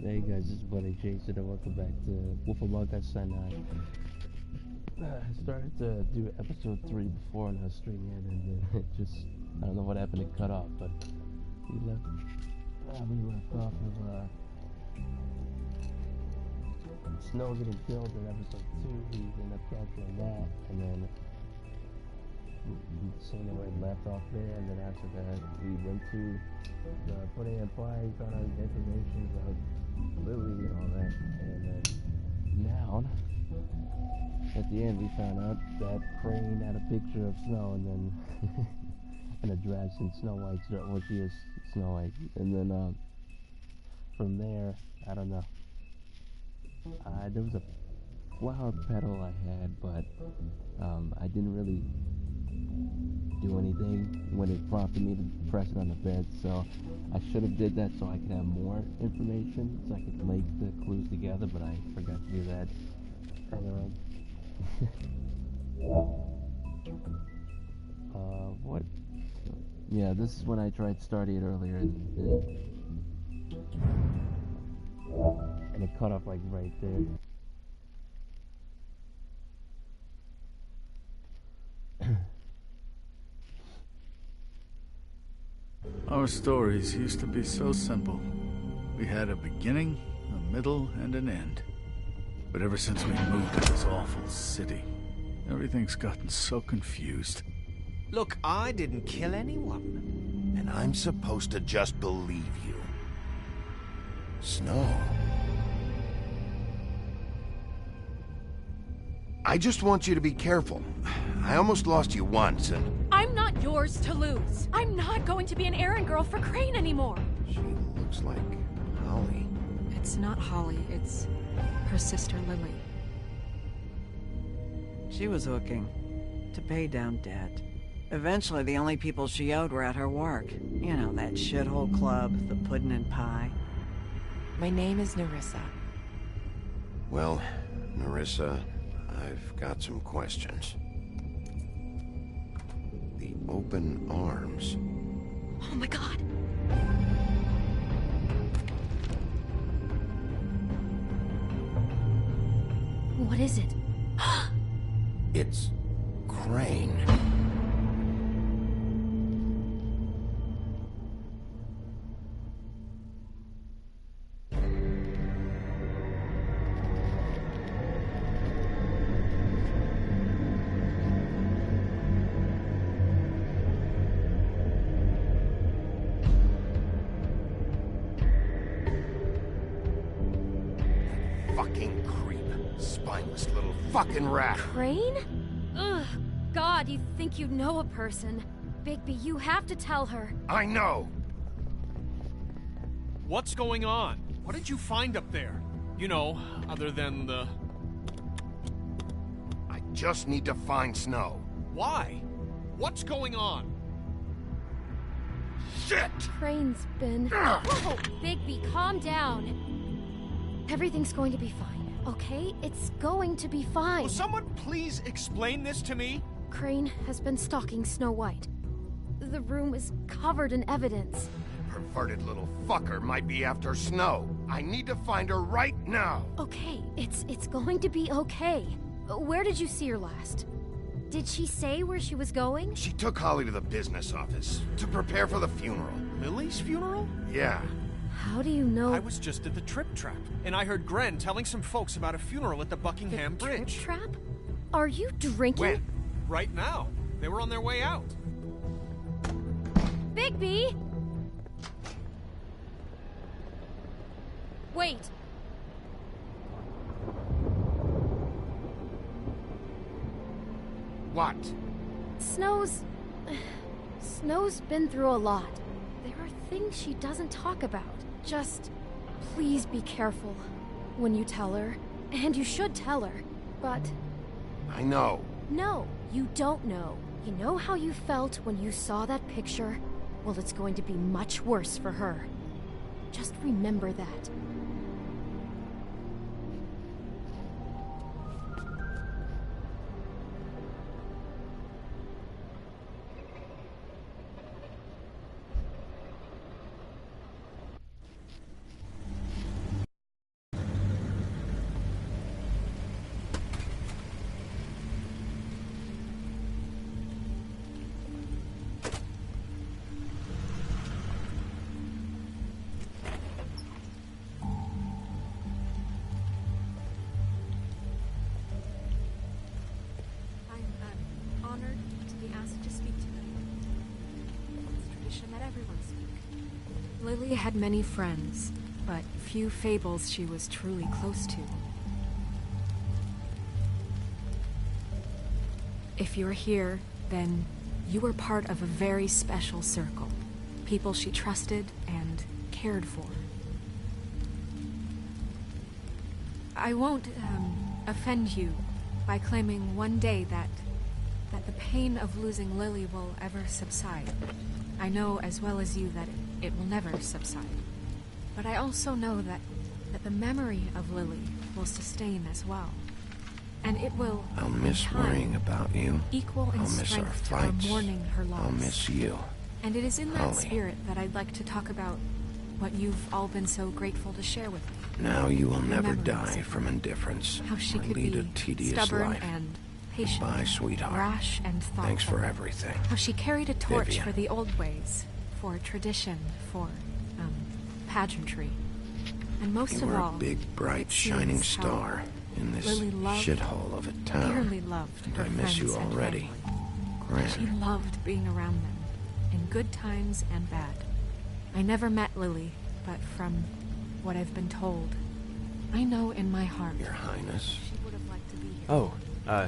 Hey guys, this is Buddy Jason and welcome back to Wolf Among Us. And I started to do episode 3 before on our stream yet, and then it just, I don't know what happened, it cut off, but we left off with Snow getting killed in episode 2. We ended up capturing that, and then seeing where it left off there, and then after that we went to the Pudding and Pie, found out information about Lily and all that, and then now at the end we found out that Crane had a picture of Snow, and then and a dress in Snow White's, well, she is Snow White, and then from there, I don't know, there was a flower petal I had, but I didn't really do anything when it prompted me to press it on the bed, so I should have did that so I could have more information, so I could link the clues together, but I forgot to do that. What? Yeah, this is when I tried starting it earlier, and it cut off like right there. Our stories used to be so simple. We had a beginning, a middle, and an end. But ever since we moved to this awful city, everything's gotten so confused. Look, I didn't kill anyone. And I'm supposed to just believe you. Snow. I just want you to be careful. I almost lost you once, and... I'm not yours to lose. I'm not going to be an errand girl for Crane anymore. She looks like Holly. It's not Holly, it's her sister Lily. She was hooking to pay down debt. Eventually, the only people she owed were at her work. You know, that shithole club, the Puddin' and Pie. My name is Nerissa. Well, Nerissa, I've got some questions. The open arms. Oh my god. What is it? It's Crane. Fucking creep. Spineless little fucking rat. Crane? Ugh. God, you think you know a person. Bigby, you have to tell her. I know. What's going on? What did you find up there? You know, other than the... I just need to find Snow. Why? What's going on? Shit! Crane's been... Whoa! Bigby, calm down. Everything's going to be fine, okay? It's going to be fine. Will someone please explain this to me? Crane has been stalking Snow White. The room is covered in evidence. Perverted little fucker might be after Snow. I need to find her right now. Okay, it's going to be okay. Where did you see her last? Did she say where she was going? She took Holly to the business office to prepare for the funeral. Lily's funeral? Yeah. How do you know? I was just at the Trip Trap, and I heard Gren telling some folks about a funeral at the Buckingham Bridge. Trip Trap? Are you drinking? When? Right now. They were on their way out. Bigby! Wait. What? Snow's been through a lot. There are things she doesn't talk about. Just, please be careful when you tell her. And you should tell her. But, I know. no, you don't know. You know how you felt when you saw that picture? Well, it's going to be much worse for her. Just remember that. Lily had many friends, but few fables she was truly close to. If you're here, then you were part of a very special circle. People she trusted and cared for. I won't, offend you by claiming one day that the pain of losing Lily will ever subside. I know as well as you that it will never subside. But I also know that the memory of Lily will sustain as well. And it will, I'll miss worrying about you. Equal in I'll miss our strength to our fights. mourning her loss. I'll miss you. And it is in that Holly. spirit that I'd like to talk about what you've all been so grateful to share with me. Now you will never memories die of from indifference How she or could lead be a tedious stubborn life. and patient, Bye, sweetheart. rash and thoughtful. Thanks for everything. How she carried a torch Vivian. for the old ways, for tradition, for, pageantry. And most You of were all, a big, bright, it shining seems how star in this Lily loved, shithole of a town. dearly loved And her I miss you friends and already. family. She Gran. loved being around them, in good times and bad. I never met Lily, but from what I've been told, I know in my heart Your Highness. she would have liked to be here. Oh,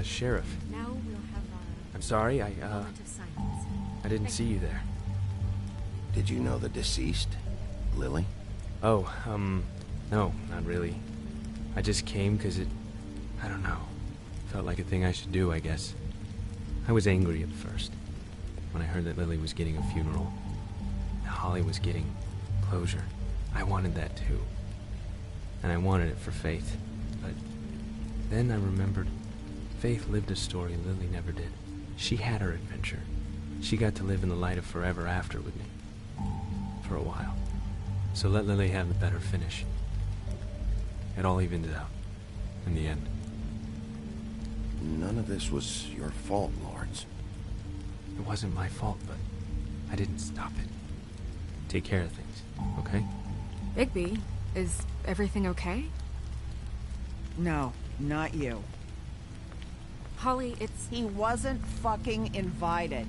Sheriff. Now we'll have our I'm sorry, moment of silence. I didn't see you there. Did you know the deceased? Lily? Oh, no, not really. I just came because I don't know, felt like a thing I should do, I guess. I was angry at first, when I heard that Lily was getting a funeral. That Holly was getting closure. I wanted that too. And I wanted it for Faith. But then I remembered Faith lived a story Lily never did. She had her adventure. She got to live in the light of forever after with me. For a while. So let Lily have the better finish. It all evened out. In the end. None of this was your fault, Lords. It wasn't my fault, but I didn't stop it. Take care of things, okay? Bigby, is everything okay? No, not you. Holly, it's... He wasn't fucking invited.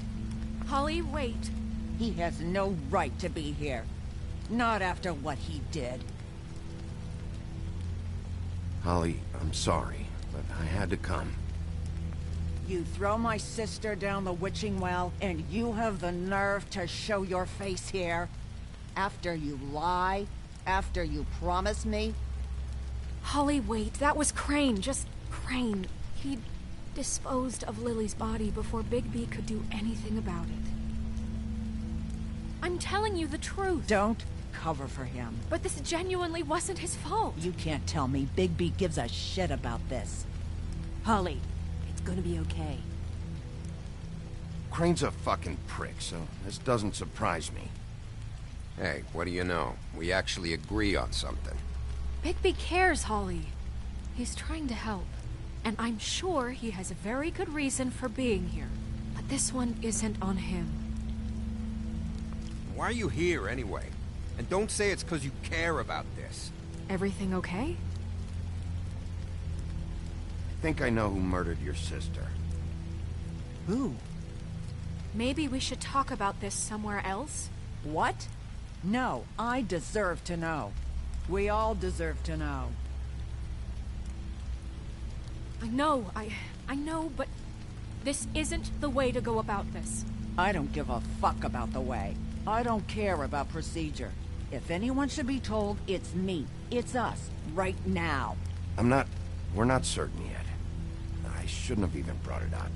Holly, wait. He has no right to be here. Not after what he did. Holly, I'm sorry, but I had to come. You throw my sister down the witching well, and you have the nerve to show your face here? After you lie? After you promise me? Holly, wait. That was Crane. Just Crane. He disposed of Lily's body before Bigby could do anything about it. I'm telling you the truth. Don't cover for him. But this genuinely wasn't his fault. You can't tell me Bigby gives a shit about this. Holly, it's gonna be okay. Crane's a fucking prick, so this doesn't surprise me. Hey, what do you know? We actually agree on something. Bigby cares, Holly. He's trying to help. And I'm sure he has a very good reason for being here. But this one isn't on him. Why are you here, anyway? And don't say it's because you care about this. Everything okay? I think I know who murdered your sister. Who? Maybe we should talk about this somewhere else? What? No, I deserve to know. We all deserve to know. I know, but this isn't the way to go about this. I don't give a fuck about the way. I don't care about procedure. If anyone should be told, it's me. It's us. Right now. We're not certain yet. I shouldn't have even brought it up.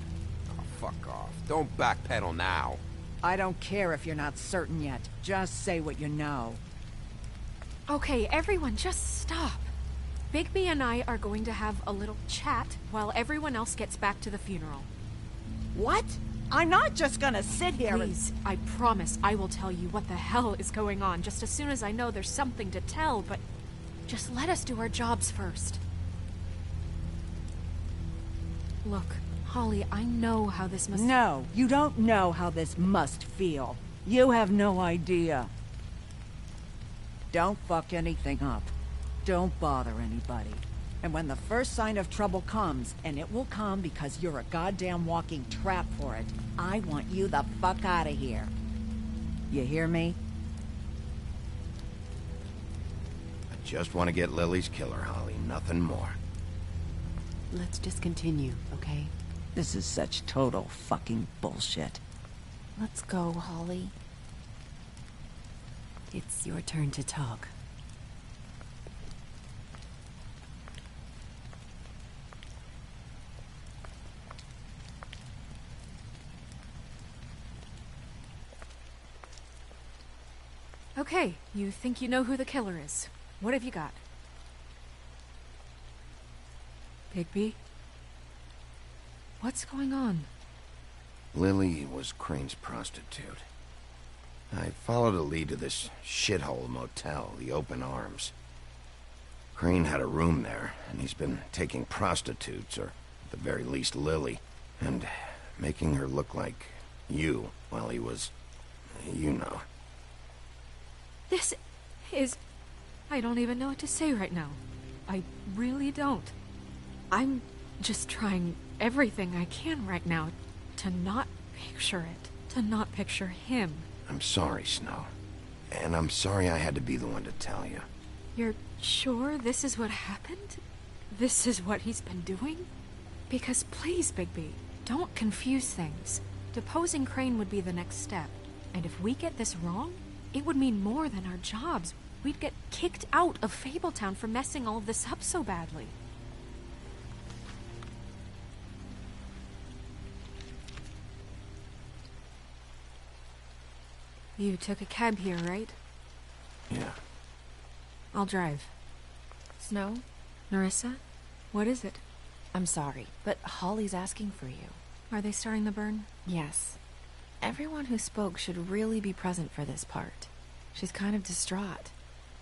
Oh, fuck off. Don't backpedal now. I don't care if you're not certain yet. Just say what you know. Okay, everyone, just stop. Bigby and I are going to have a little chat while everyone else gets back to the funeral. What? I'm not just gonna sit here Please, I promise I will tell you what the hell is going on just as soon as I know there's something to tell, but just let us do our jobs first. Look, Holly, I know how this must... No, you don't know how this must feel. You have no idea. Don't fuck anything up. Don't bother anybody. And when the first sign of trouble comes, and it will come because you're a goddamn walking trap for it, I want you the fuck out of here. You hear me? just want to get Lily's killer, Holly. Nothing more. Let's just continue, okay? This is such total fucking bullshit. Let's go, Holly. It's your turn to talk. Okay, you think you know who the killer is. What have you got? Bigby? What's going on? Lily was Crane's prostitute. I followed a lead to this shithole motel, the Open Arms. Crane had a room there, and he's been taking prostitutes, or at the very least Lily, and making her look like you while he was, you know. This is... I don't even know what to say right now. I really don't. I'm just trying everything I can right now to not picture it. To not picture him. I'm sorry, Snow. And I'm sorry I had to be the one to tell you. You're sure this is what happened? This is what he's been doing? Because please, Bigby, don't confuse things. Deposing Crane would be the next step. And if we get this wrong, it would mean more than our jobs. We'd get kicked out of Fabletown for messing all of this up so badly. You took a cab here, right? Yeah. I'll drive. Snow? Nerissa? What is it? I'm sorry, but Holly's asking for you. Are they starting the burn? Yes. Everyone who spoke should really be present for this part. She's kind of distraught.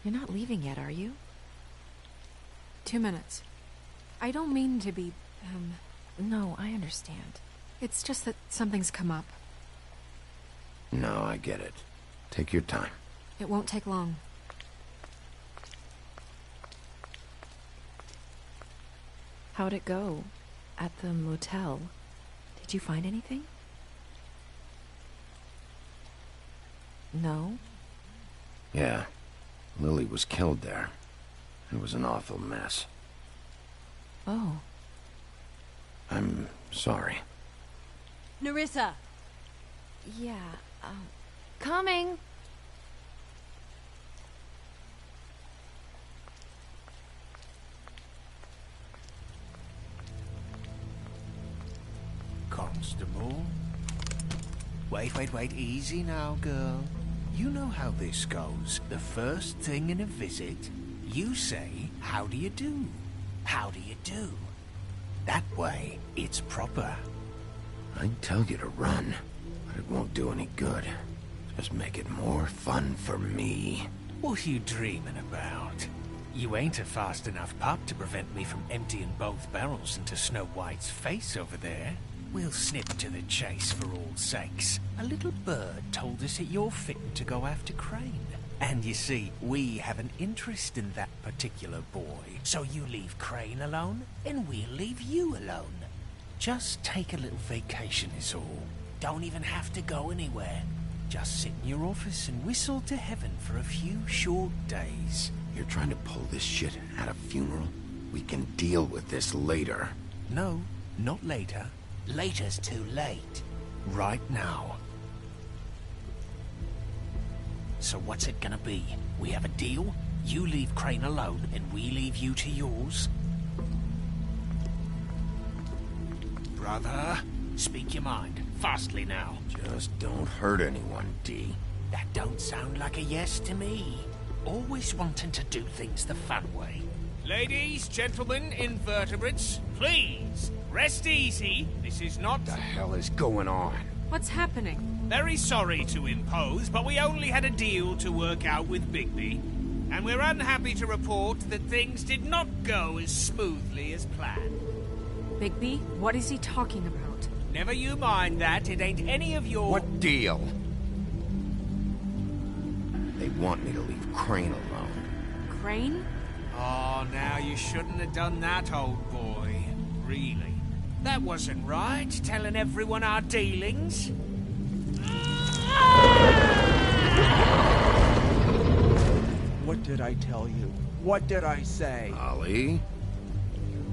You're not leaving yet, are you? 2 minutes. I don't mean to be, No, I understand. It's just that something's come up. No, I get it. Take your time. It won't take long. How'd it go? At the motel? Did you find anything? No? Yeah. Lily was killed there. It was an awful mess. Oh. I'm sorry. Nerissa! Yeah, coming! Constable? Wait, easy now, girl. You know how this goes. The first thing in a visit, you say, how do you do? How do you do? That way, it's proper. I'd tell you to run, but it won't do any good. Just make it more fun for me. What are you dreaming about? You ain't a fast enough pup to prevent me from emptying both barrels into Snow White's face over there. We'll snip to the chase for all sakes. A little bird told us that you're fitting to go after Crane. And you see, we have an interest in that particular boy. So you leave Crane alone, and we'll leave you alone. Just take a little vacation is all. Don't even have to go anywhere. Just sit in your office and whistle to heaven for a few short days. You're trying to pull this shit at a funeral? We can deal with this later. No, not later. Later's too late. Right now. So what's it gonna be? We have a deal? You leave Crane alone, and we leave you to yours? Brother, speak your mind. Fastly now. Just don't hurt anyone, D. That don't sound like a yes to me. Always wanting to do things the fun way. Ladies, gentlemen, invertebrates, please, rest easy. This is not... What the hell is going on? What's happening? Very sorry to impose, but we only had a deal to work out with Bigby. And we're unhappy to report that things did not go as smoothly as planned. Bigby, what is he talking about? Never you mind that, it ain't any of your... What deal? They want me to leave Crane alone. Crane? Oh, now you shouldn't have done that, old boy. Really. That wasn't right, telling everyone our dealings. What did I tell you? What did I say? Ollie?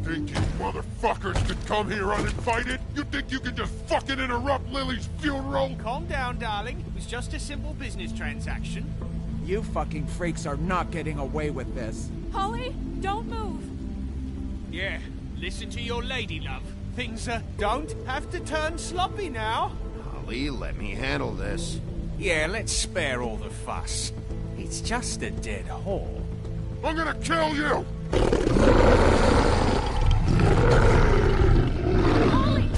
Think you motherfuckers could come here uninvited? You think you can just fucking interrupt Lily's funeral? Calm down, darling. It was just a simple business transaction. You fucking freaks are not getting away with this. Holly, don't move. Yeah, listen to your lady, love. Things don't have to turn sloppy now. Ollie, let me handle this. Yeah, let's spare all the fuss. It's just a dead whore. I'm gonna kill you! Holly!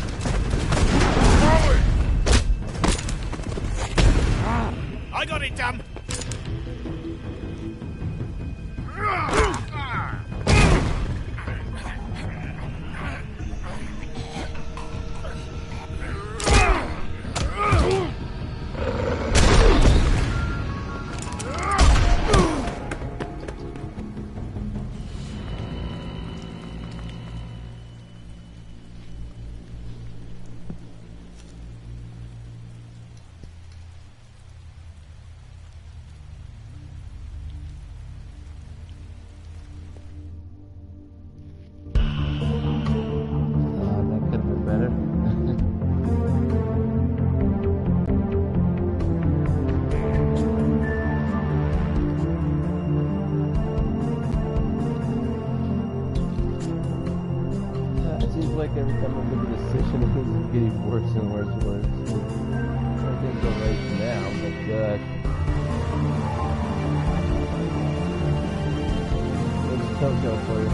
Ollie! I got it, Dum. That could have been better. It seems like every time I make a decision, it's getting worse and worse and worse. I think go right now, but it's Tokyo for you.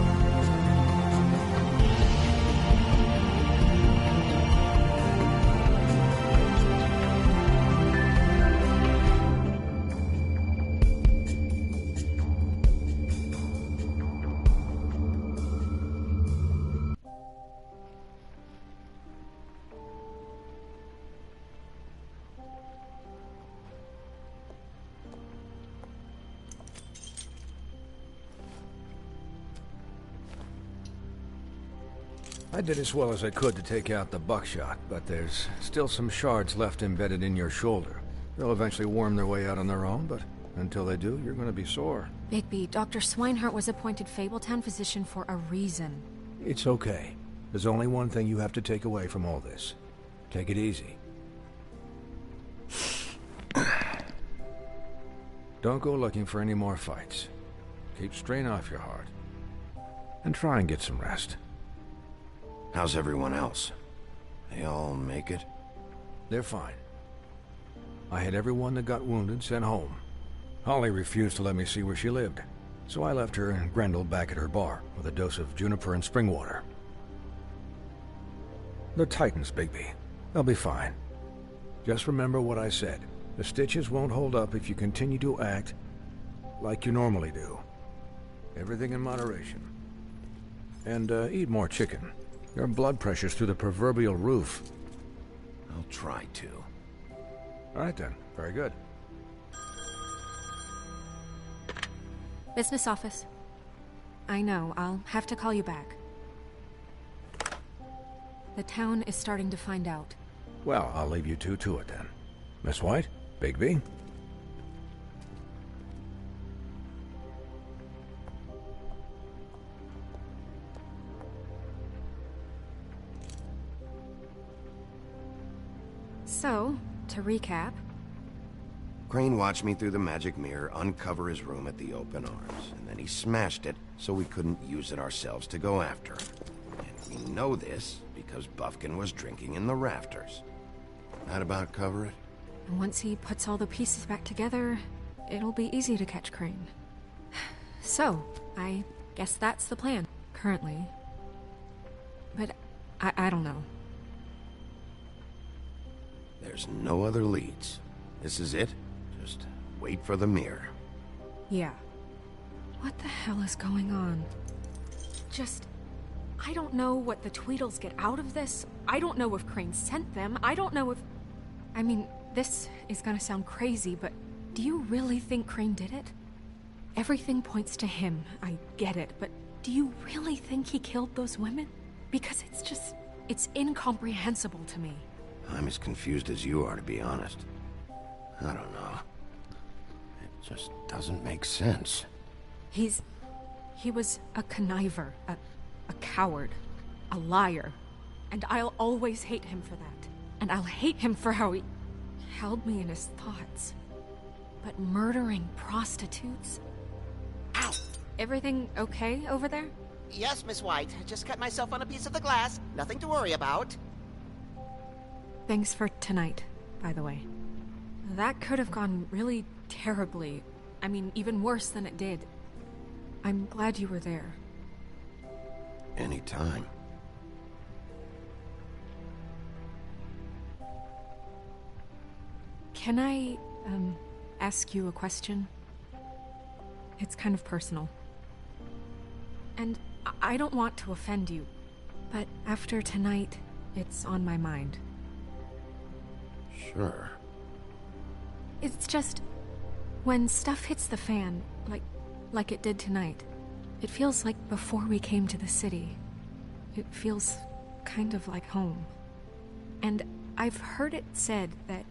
I did as well as I could to take out the buckshot, but there's still some shards left embedded in your shoulder. They'll eventually worm their way out on their own, but until they do, you're going to be sore. Bigby, Dr. Swinehart was appointed Fabletown physician for a reason. It's okay. There's only one thing you have to take away from all this. Take it easy. Don't go looking for any more fights. Keep strain off your heart. And try and get some rest. How's everyone else? They all make it? They're fine. I had everyone that got wounded sent home. Holly refused to let me see where she lived, so I left her and Grendel back at her bar with a dose of juniper and spring water. They're Titans, Bigby. They'll be fine. Just remember what I said. The stitches won't hold up if you continue to act like you normally do. Everything in moderation. And eat more chicken. Your blood pressure's through the proverbial roof. I'll try to. All right then. Very good. Business office. I know, I'll have to call you back. The town is starting to find out. Well, I'll leave you two to it then. Miss White? Bigby? So, to recap... Crane watched me through the magic mirror uncover his room at the Open Arms, and then he smashed it so we couldn't use it ourselves to go after him. And we know this because Bufkin was drinking in the rafters. That about cover it? And once he puts all the pieces back together, it'll be easy to catch Crane. So, I guess that's the plan, currently. But I don't know. There's no other leads. This is it. Just wait for the mirror. Yeah. What the hell is going on? I don't know what the Tweedles get out of this. I don't know if Crane sent them. I don't know if... I mean, this is gonna sound crazy, but do you really think Crane did it? Everything points to him. I get it, but do you really think he killed those women? Because it's incomprehensible to me. I'm as confused as you are, to be honest. I don't know. It just doesn't make sense. He's He was a conniver, a coward, a liar. And I'll always hate him for that. And I'll hate him for how he held me in his thoughts. But murdering prostitutes? Ow! Everything okay over there? Yes, Miss White. Just cut myself on a piece of the glass. Nothing to worry about. Thanks for tonight, by the way. That could have gone really terribly. I mean, even worse than it did. I'm glad you were there. Anytime. Can I, ask you a question? It's kind of personal. And I don't want to offend you, but after tonight, it's on my mind. Sure. It's just, when stuff hits the fan, like it did tonight, it feels like before we came to the city. It feels kind of like home. And I've heard it said that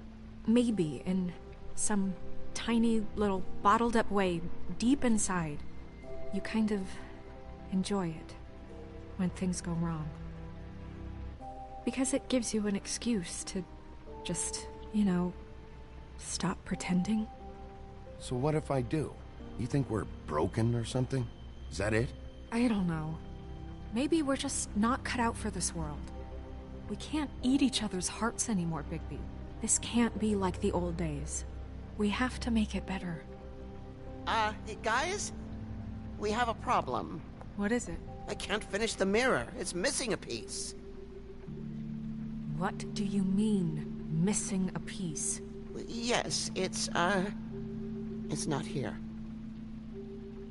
maybe in some tiny little bottled up way deep inside, you kind of enjoy it when things go wrong. Because it gives you an excuse to just, stop pretending. So what if I do? You think we're broken or something? Is that it? I don't know. Maybe we're just not cut out for this world. We can't eat each other's hearts anymore, Bigby. This can't be like the old days. We have to make it better. Guys? We have a problem. What is it? I can't finish the mirror. It's missing a piece. What do you mean, missing a piece? Yes, it's not here.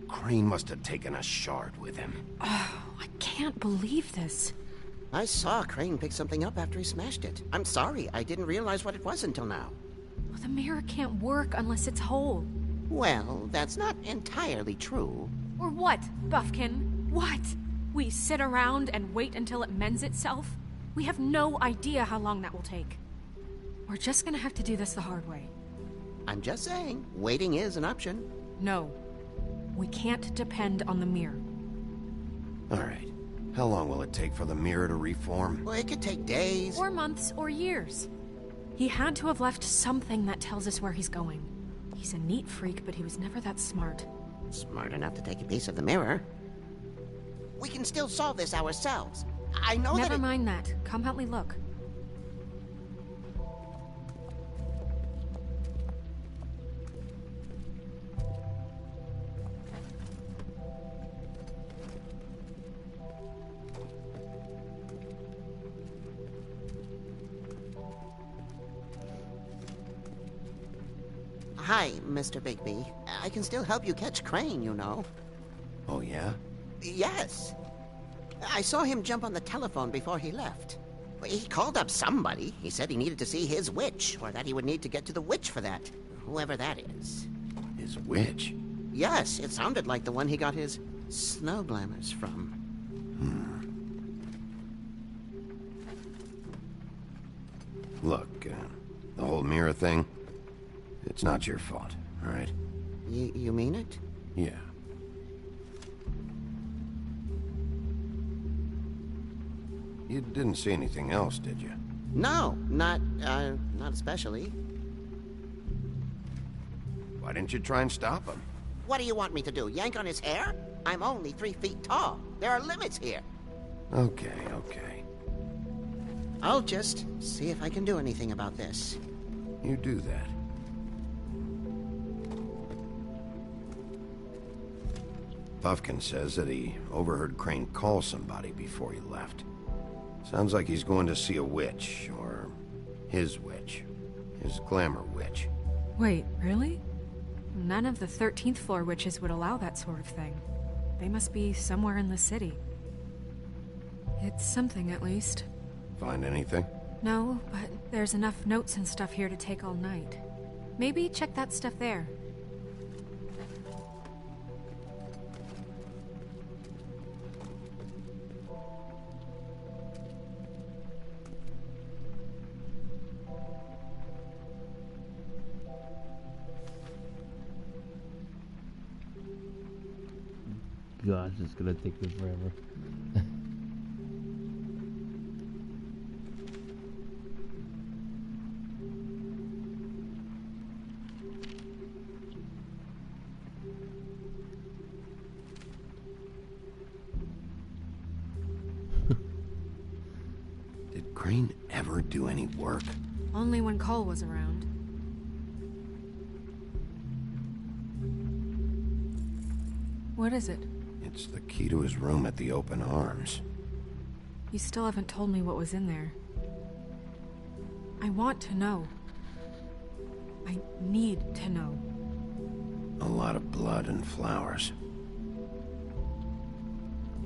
Crane must have taken a shard with him. Oh, I can't believe this. I saw Crane pick something up after he smashed it. I'm sorry, I didn't realize what it was until now. Well, the mirror can't work unless it's whole. Well, that's not entirely true. Or what, Buffkin? What? We sit around and wait until it mends itself? We have no idea how long that will take. We're just gonna have to do this the hard way. I'm just saying, waiting is an option. No. We can't depend on the mirror. All right. How long will it take for the mirror to reform? Well, it could take days. Or months, or years. He had to have left something that tells us where he's going. He's a neat freak, but he was never that smart. Smart enough to take a piece of the mirror. We can still solve this ourselves. I know Never mind that. Come help me look. Hi, Mr. Bigby. I can still help you catch Crane, you know. Oh, yeah? Yes. I saw him jump on the telephone before he left. He called up somebody. He said he needed to see his witch, or that he would need to get to the witch for that. Whoever that is. His witch? Yes, it sounded like the one he got his snow glamours from. Look, the whole mirror thing, it's not your fault, all right? You mean it? Yeah. You didn't see anything else, did you? No, not especially. Why didn't you try and stop him? What do you want me to do, yank on his hair? I'm only 3 feet tall. There are limits here. Okay. I'll just see if I can do anything about this. You do that. Puffkin says that he overheard Crane call somebody before he left. Sounds like he's going to see a witch, or his witch. His glamour witch. Wait, really? None of the 13th floor witches would allow that sort of thing. They must be somewhere in the city. It's something, at least. Find anything? No, but there's enough notes and stuff here to take all night. Maybe check that stuff there. gosh, it's gonna take me forever. Did Crane ever do any work? Only when Cole was around. What is it? It's the key to his room at the Open Arms. You still haven't told me what was in there. I want to know. I need to know. A lot of blood and flowers.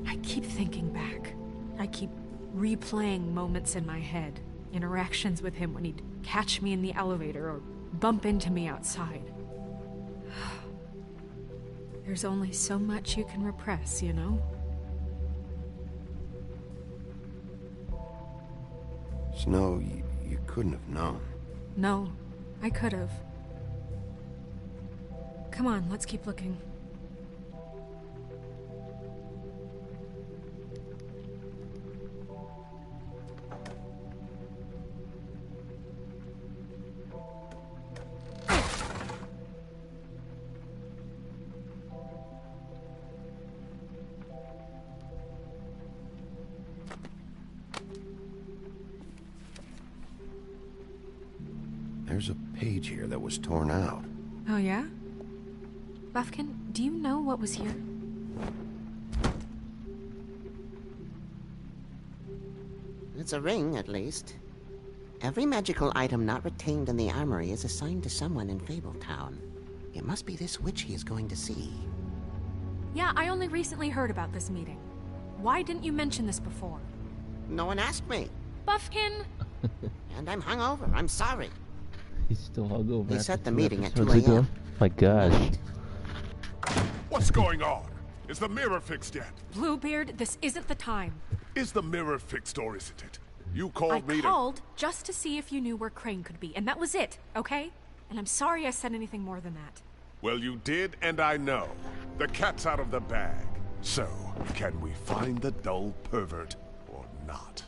I keep thinking back. I keep replaying moments in my head. Interactions with him when he'd catch me in the elevator or bump into me outside. There's only so much you can repress, you know? Snow, you couldn't have known. No, I could have. Come on, let's keep looking. There's a page here that was torn out. Oh, yeah? Buffkin, do you know what was here? It's a ring, at least. Every magical item not retained in the armory is assigned to someone in Fabletown. It must be this witch he is going to see. Yeah, I only recently heard about this meeting. Why didn't you mention this before? No one asked me. Buffkin! And I'm hungover. I'm sorry. He's still hungover. They set the meeting at 2 episodes ago. a.m. My gosh. What's going on? Is the mirror fixed yet? Bluebeard, this isn't the time. Is the mirror fixed or isn't it? You called I me called just to see if you knew where Crane could be, and that was it, okay? And I'm sorry I said anything more than that. Well, you did, and I know. The cat's out of the bag. So, can we find the dull pervert or not?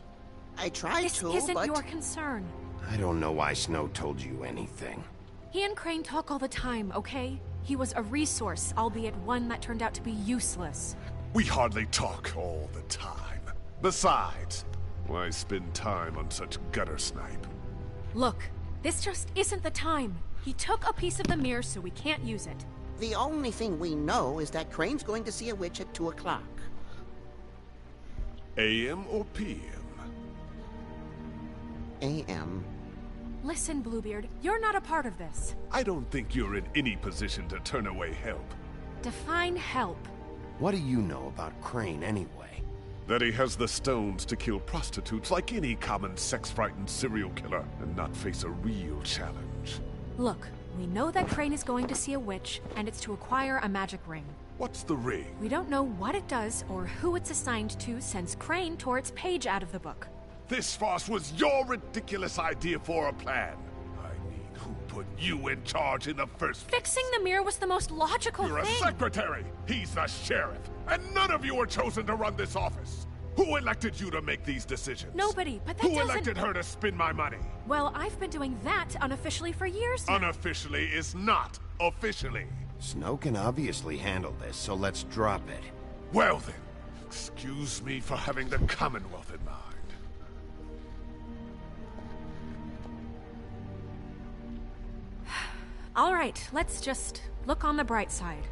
I tried This to, isn't but... your concern. I don't know why Snow told you anything. He and Crane talk all the time, okay? He was a resource, albeit one that turned out to be useless. We hardly talk all the time. Besides, why spend time on such gutter snipe? Look, this just isn't the time. He took a piece of the mirror, so we can't use it. The only thing we know is that Crane's going to see a witch at 2 o'clock. AM or PM? AM. Listen, Bluebeard, you're not a part of this. I don't think you're in any position to turn away help. Define help. What do you know about Crane anyway? That he has the stones to kill prostitutes like any common sex-frightened serial killer and not face a real challenge. Look, we know that Crane is going to see a witch, and it's to acquire a magic ring. What's the ring? We don't know what it does or who it's assigned to since Crane tore its page out of the book. This farce was your ridiculous idea for a plan. I mean, who put you in charge in the first place? Fixing the mirror was the most logical You're thing. a secretary. He's the sheriff. And none of you were chosen to run this office. Who elected you to make these decisions? Nobody, but that Who doesn't... elected her to spend my money? Well, I've been doing that unofficially for years now. Unofficially is not officially. Snow can obviously handle this, so let's drop it. Well then, excuse me for having the Commonwealth in mind. All right, let's just look on the bright side.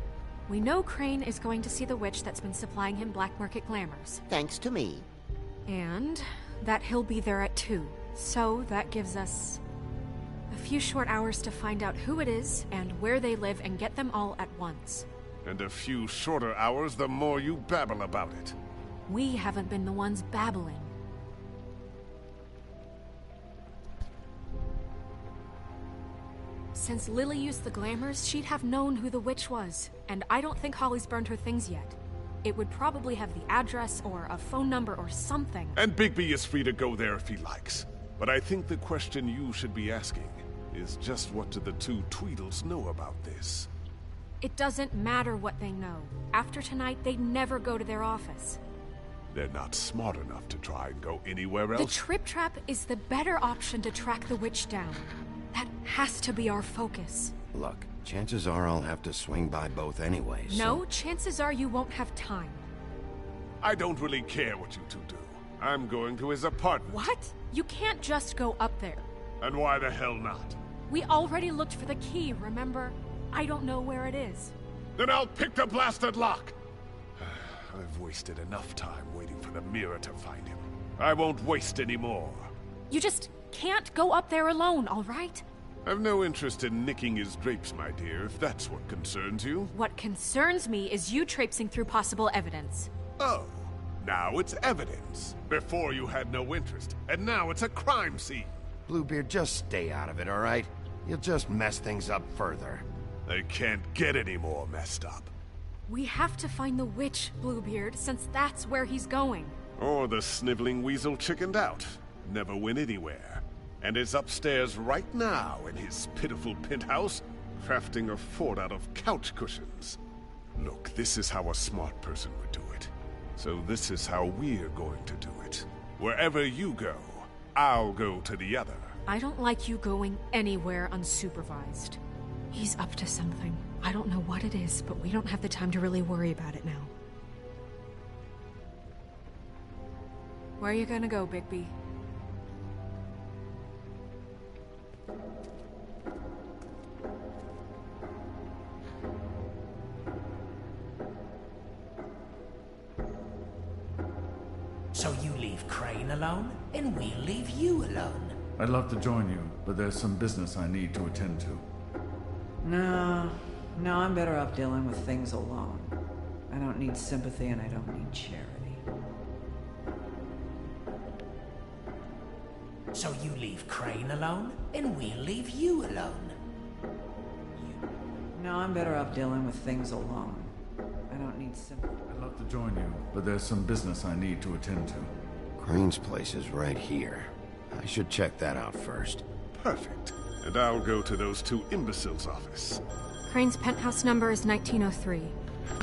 We know Crane is going to see the witch that's been supplying him black market glamours. Thanks to me. And that he'll be there at 2. So that gives us a few short hours to find out who it is and where they live and get them all at once. And a few shorter hours the more you babble about it. We haven't been the ones babbling. Since Lily used the glamours, she'd have known who the witch was, and I don't think Holly's burned her things yet. It would probably have the address or a phone number or something. And Bigby is free to go there if he likes. But I think the question you should be asking is just what do the two Tweedles know about this? It doesn't matter what they know. After tonight, they'd never go to their office. They're not smart enough to try and go anywhere else. The Trip Trap is the better option to track the witch down. That has to be our focus. Look, chances are I'll have to swing by both anyways. No, chances are you won't have time. I don't really care what you two do. I'm going to his apartment. What? You can't just go up there. And why the hell not? We already looked for the key, remember? I don't know where it is. Then I'll pick the blasted lock! I've wasted enough time waiting for the mirror to find him. I won't waste any more. You just can't go up there alone, all right? I've no interest in nicking his drapes, my dear, if that's what concerns you. What concerns me is you traipsing through possible evidence. Oh, now it's evidence. Before you had no interest, and now it's a crime scene. Bluebeard, just stay out of it, all right? You'll just mess things up further. They can't get any more messed up. We have to find the witch, Bluebeard, since that's where he's going. Or the sniveling weasel chickened out. Never went anywhere. And is upstairs right now in his pitiful penthouse, crafting a fort out of couch cushions. Look, this is how a smart person would do it. So this is how we're going to do it. Wherever you go, I'll go to the other. I don't like you going anywhere unsupervised. He's up to something. I don't know what it is, but we don't have the time to really worry about it now. Where are you gonna go, Bigby? So you leave Crane alone, and we'll leave you alone. I'd love to join you, but there's some business I need to attend to. No, I'm better off dealing with things alone. I don't need sympathy and I don't need charity. So you leave Crane alone, and we'll leave you alone. No, I'm better off dealing with things alone. I don't need sympathy. I'd love to join you, but there's some business I need to attend to. Crane's place is right here. I should check that out first. Perfect. And I'll go to those two imbeciles' office. Crane's penthouse number is 1903.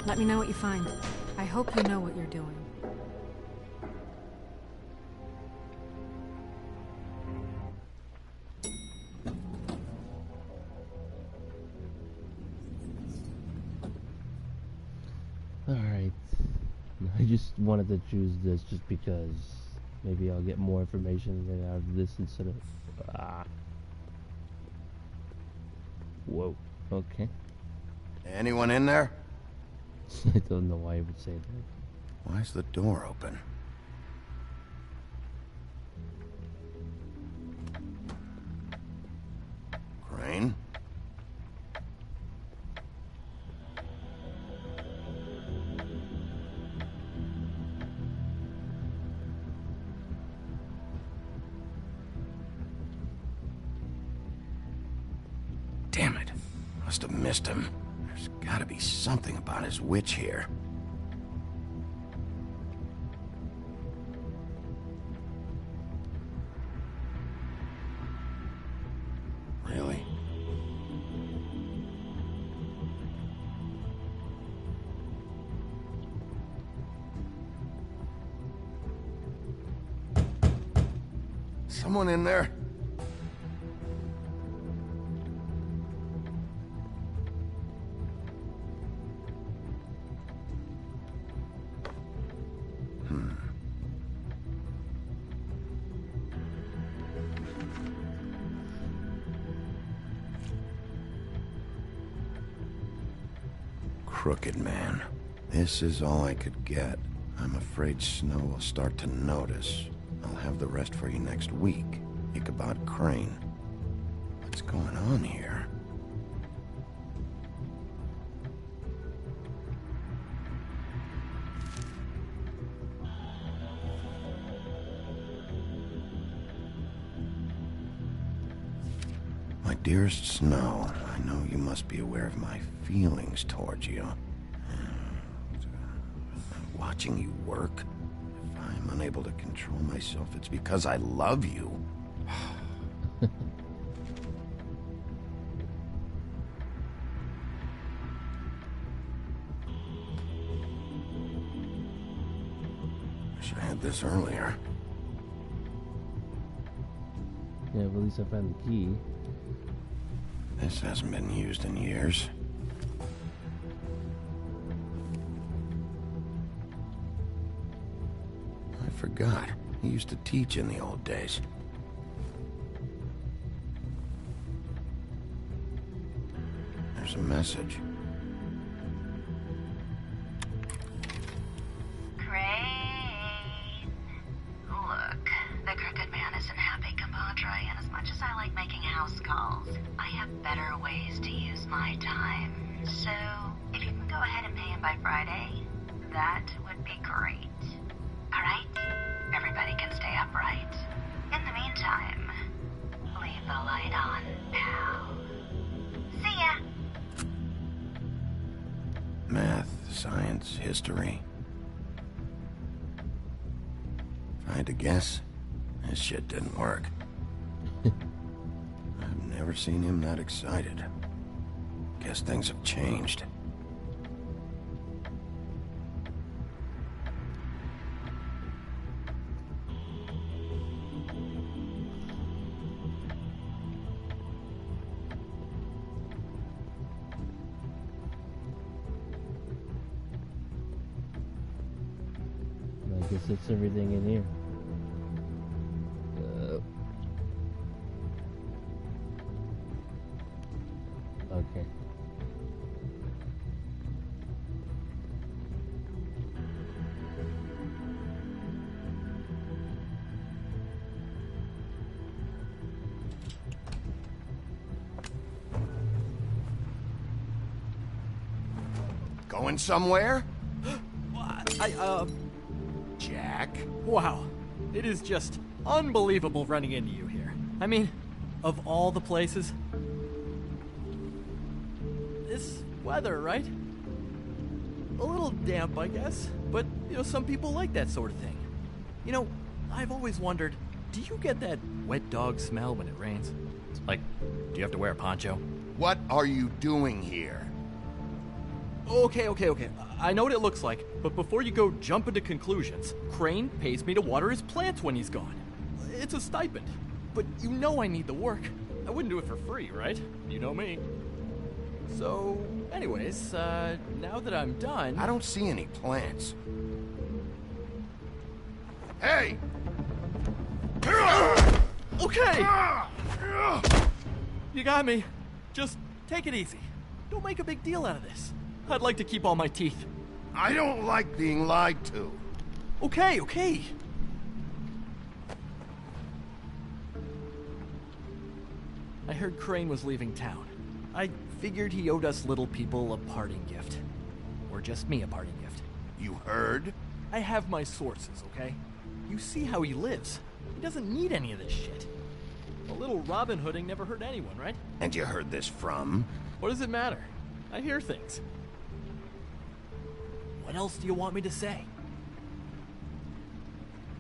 Let me know what you find. I hope you know what you're doing. Alright. I just wanted to choose this just because maybe I'll get more information out of this instead of... Whoa. Okay. Anyone in there? I don't know why I would say that. Why's the door open? Crane? Damn it. Must have missed him. There's gotta be something about his witch here. Really? Someone in there? Crooked man. This is all I could get. I'm afraid Snow will start to notice. I'll have the rest for you next week. Ichabod Crane. What's going on here? My dearest Snow, I know you must be aware of my feelings towards you. Watching you work, if I'm unable to control myself, it's because I love you. Wish I had this earlier. Yeah, but at least I found the key. This hasn't been used in years. I forgot. He used to teach in the old days. There's a message. Crane. Look, the Crooked Man isn't happy, compadre, and as much as I like making house calls, I have better ways to use my time. So, if you can go ahead and pay him by Friday, that would be great. Alright? Everybody can stay upright. In the meantime, leave the light on, pal. See ya! Math, science, history. If I had to guess, this shit didn't work. I've never seen him that excited. Guess things have changed. I guess it's everything in here. Okay. Going somewhere? Jack? Wow. It is just unbelievable running into you here. I mean, of all the places. This weather, right? A little damp, I guess. But, some people like that sort of thing. I've always wondered, do you get that wet dog smell when it rains? Like, do you have to wear a poncho? What are you doing here? Okay. I know what it looks like, but before you go jumping to conclusions, Crane pays me to water his plants when he's gone. It's a stipend. But I need the work. I wouldn't do it for free, right? You know me. So, anyways, now that I'm done... I don't see any plants. Hey! Okay! You got me. Just take it easy. Don't make a big deal out of this. I'd like to keep all my teeth. I don't like being lied to. Okay. I heard Crane was leaving town. I figured he owed us little people a parting gift. Or just me a parting gift. You heard? I have my sources, okay? You see how he lives. He doesn't need any of this shit. A little Robin Hooding never hurt anyone, right? And you heard this from? What does it matter? I hear things. What else do you want me to say?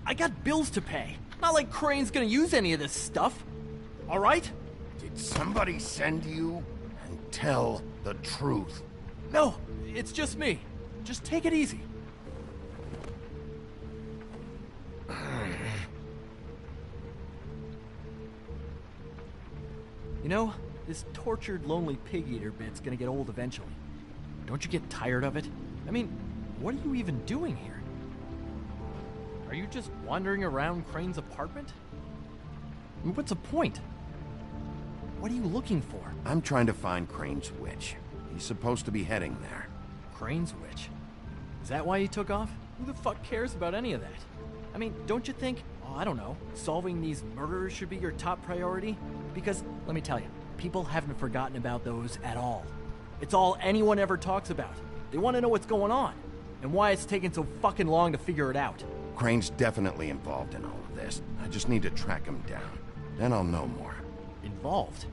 I got bills to pay. Not like Crane's gonna use any of this stuff. All right? Did somebody send you? And tell the truth. No, it's just me. Just take it easy. This tortured, lonely pig-eater bit's gonna get old eventually. Don't you get tired of it? I mean, what are you even doing here? Are you just wandering around Crane's apartment? I mean, what's the point? What are you looking for? I'm trying to find Crane's witch. He's supposed to be heading there. Crane's witch? Is that why he took off? Who the fuck cares about any of that? I mean, don't you think, I don't know, solving these murders should be your top priority? Because, let me tell you, people haven't forgotten about those at all. It's all anyone ever talks about. They want to know what's going on, and why it's taking so fucking long to figure it out. Crane's definitely involved in all of this. I just need to track him down. Then I'll know more. Involved?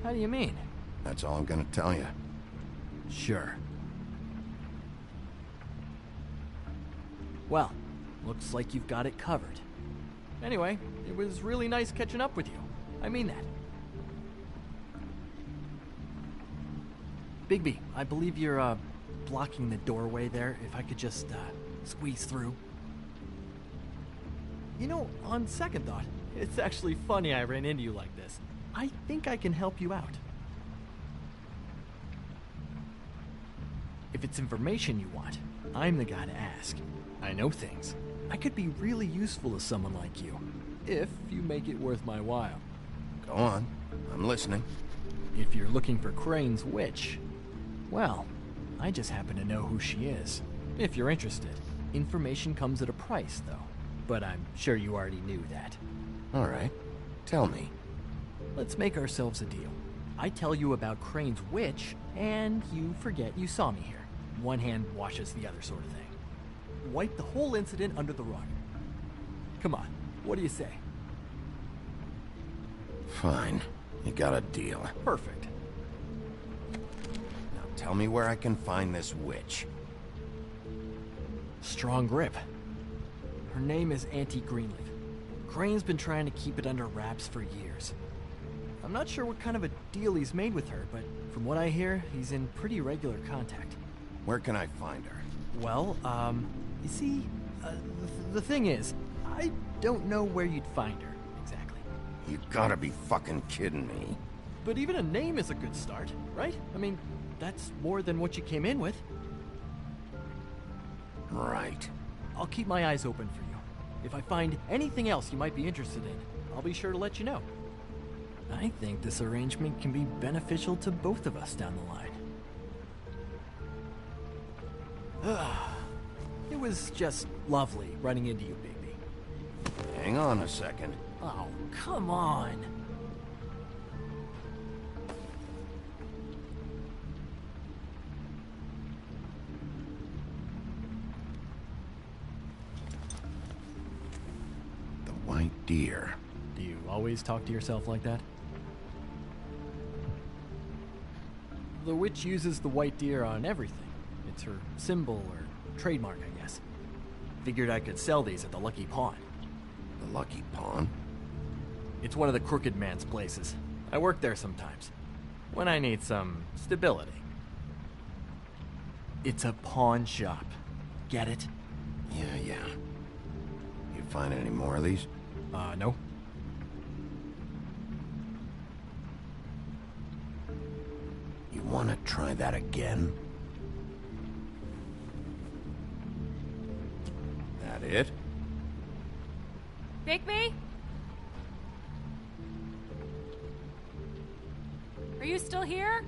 How do you mean? That's all I'm gonna tell you. Sure. Well, looks like you've got it covered. Anyway, it was really nice catching up with you. I mean that. Bigby, I believe you're, blocking the doorway there. If I could just, squeeze through. You know, on second thought, it's actually funny I ran into you like this. I think I can help you out. If it's information you want, I'm the guy to ask. I know things. I could be really useful to someone like you, if you make it worth my while. Go on. I'm listening. If you're looking for Crane's witch, well, I just happen to know who she is. If you're interested. Information comes at a price, though. But I'm sure you already knew that. All right. Tell me. Let's make ourselves a deal. I tell you about Crane's witch, and you forget you saw me here. One hand washes the other sort of thing. Wipe the whole incident under the rug. Come on, what do you say? Fine. You got a deal. Perfect. Now tell me where I can find this witch. Strong grip. Her name is Auntie Greenleaf. Crane's been trying to keep it under wraps for years. I'm not sure what kind of a deal he's made with her, but from what I hear, he's in pretty regular contact. Where can I find her? Well, you see, the thing is, I don't know where you'd find her, exactly. You gotta be fucking kidding me. But even a name is a good start, right? I mean, that's more than what you came in with. Right. I'll keep my eyes open for you. If I find anything else you might be interested in, I'll be sure to let you know. I think this arrangement can be beneficial to both of us down the line. It was just lovely running into you, Bigby. Hang on a second. Oh, come on. The white deer. Do you always talk to yourself like that? The witch uses the white deer on everything. It's her symbol or trademark, I guess. Figured I could sell these at the Lucky Pawn. The Lucky Pawn? It's one of the crooked man's places. I work there sometimes. When I need some stability. It's a pawn shop. Get it? Yeah. You find any more of these? No. You want to try that again? That it? Bigby? Are you still here?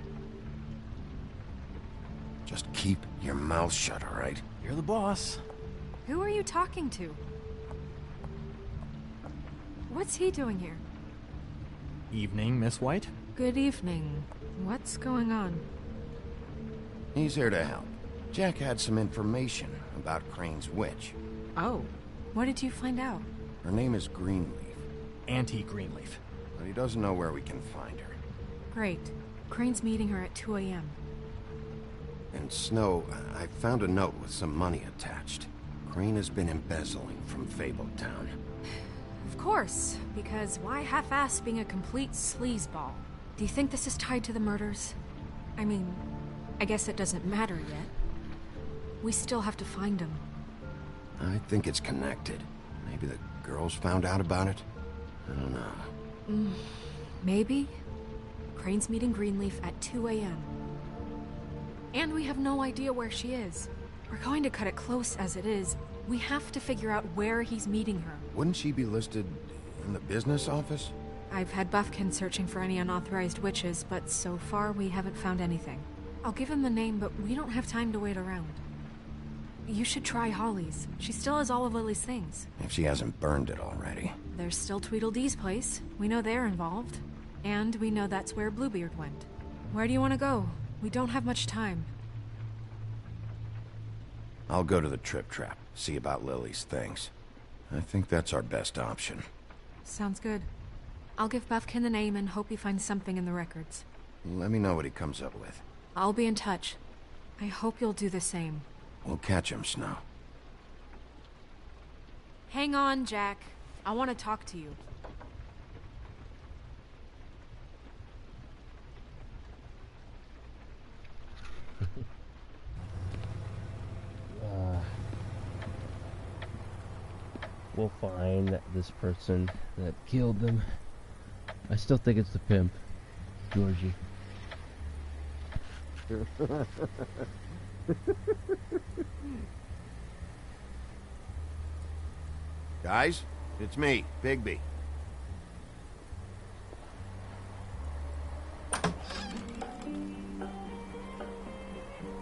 Just keep your mouth shut, all right? You're the boss. Who are you talking to? What's he doing here? Evening, Miss White. Good evening. What's going on? He's here to help. Jack had some information about Crane's witch. Oh, what did you find out? Her name is Greenleaf. Auntie Greenleaf. But he doesn't know where we can find her. Great. Crane's meeting her at 2 a.m. And Snow, I found a note with some money attached. Crane has been embezzling from Fabletown. Of course, because why half-ass being a complete sleazeball? Do you think this is tied to the murders? I mean, I guess it doesn't matter yet. We still have to find him. I think it's connected. Maybe the girls found out about it? I don't know. Maybe? Crane's meeting Greenleaf at 2 a.m. And we have no idea where she is. We're going to cut it close as it is. We have to figure out where he's meeting her. Wouldn't she be listed in the business office? I've had Buffkin searching for any unauthorized witches, but so far we haven't found anything. I'll give him the name, but we don't have time to wait around. You should try Holly's. She still has all of Lily's things. If she hasn't burned it already. There's still Tweedledee's place. We know they're involved. And we know that's where Bluebeard went. Where do you want to go? We don't have much time. I'll go to the Trip Trap, see about Lily's things. I think that's our best option. Sounds good. I'll give Buffkin the name and hope he finds something in the records. Let me know what he comes up with. I'll be in touch. I hope you'll do the same. We'll catch him, Snow. Hang on, Jack. I want to talk to you. we'll find this person that killed them. I still think it's the pimp, Georgie. Guys, it's me, Bigby.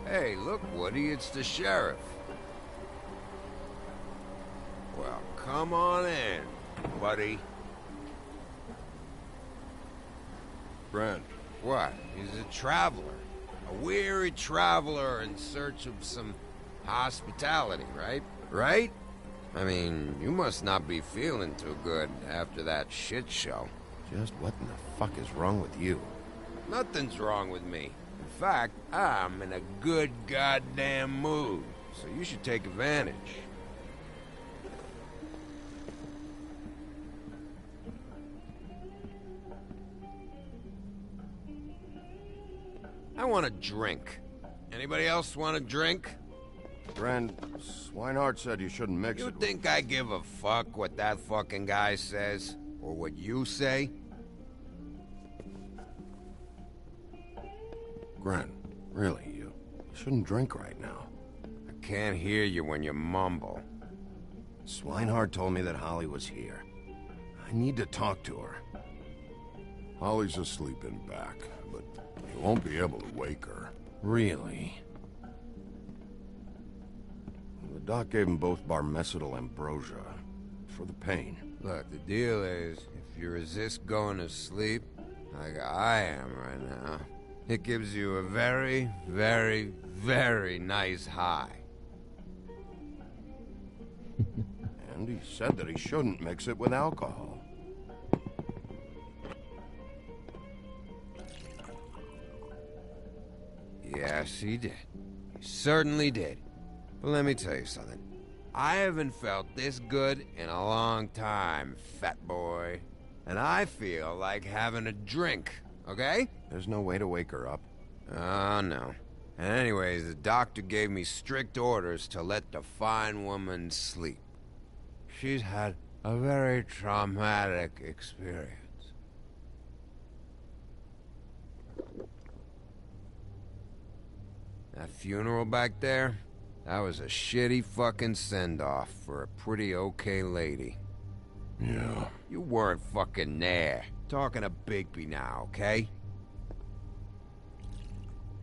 Hey, look, Woody, it's the sheriff. Well, come on in, buddy. Brent. What? He's a traveler. A weary traveler in search of some hospitality, right? Right? I mean, you must not be feeling too good after that shit show. Just what in the fuck is wrong with you? Nothing's wrong with me. In fact, I'm in a good goddamn mood, so you should take advantage. I want a drink. Anybody else want a drink? Brent, Swinehart said you shouldn't mix it. You think I give a fuck what that fucking guy says? Or what you say? Grant, really, you shouldn't drink right now. I can't hear you when you mumble. Swinehart told me that Holly was here. I need to talk to her. Holly's asleep in back, but you won't be able to wake her. Really? The doc gave them both Barmecidal ambrosia for the pain. Look, the deal is, if you resist going to sleep, like I am right now, it gives you a very, very, very nice high. And he said that he shouldn't mix it with alcohol. Yes, he did. He certainly did. But let me tell you something. I haven't felt this good in a long time, fat boy. And I feel like having a drink, okay? There's no way to wake her up. Oh, no. And anyways, the doctor gave me strict orders to let the fine woman sleep. She's had a very traumatic experience. That funeral back there, that was a shitty fucking send-off for a pretty okay lady. Yeah. You weren't fucking there. Talking to Bigby now, okay?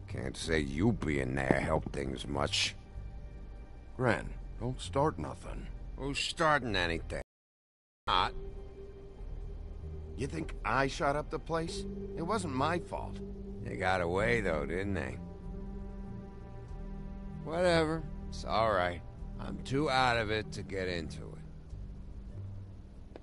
Can't say you being there helped things much. Grant, don't start nothing. Who's starting anything? Not. You think I shot up the place? It wasn't my fault. They got away though, didn't they? Whatever. It's alright. I'm too out of it to get into it.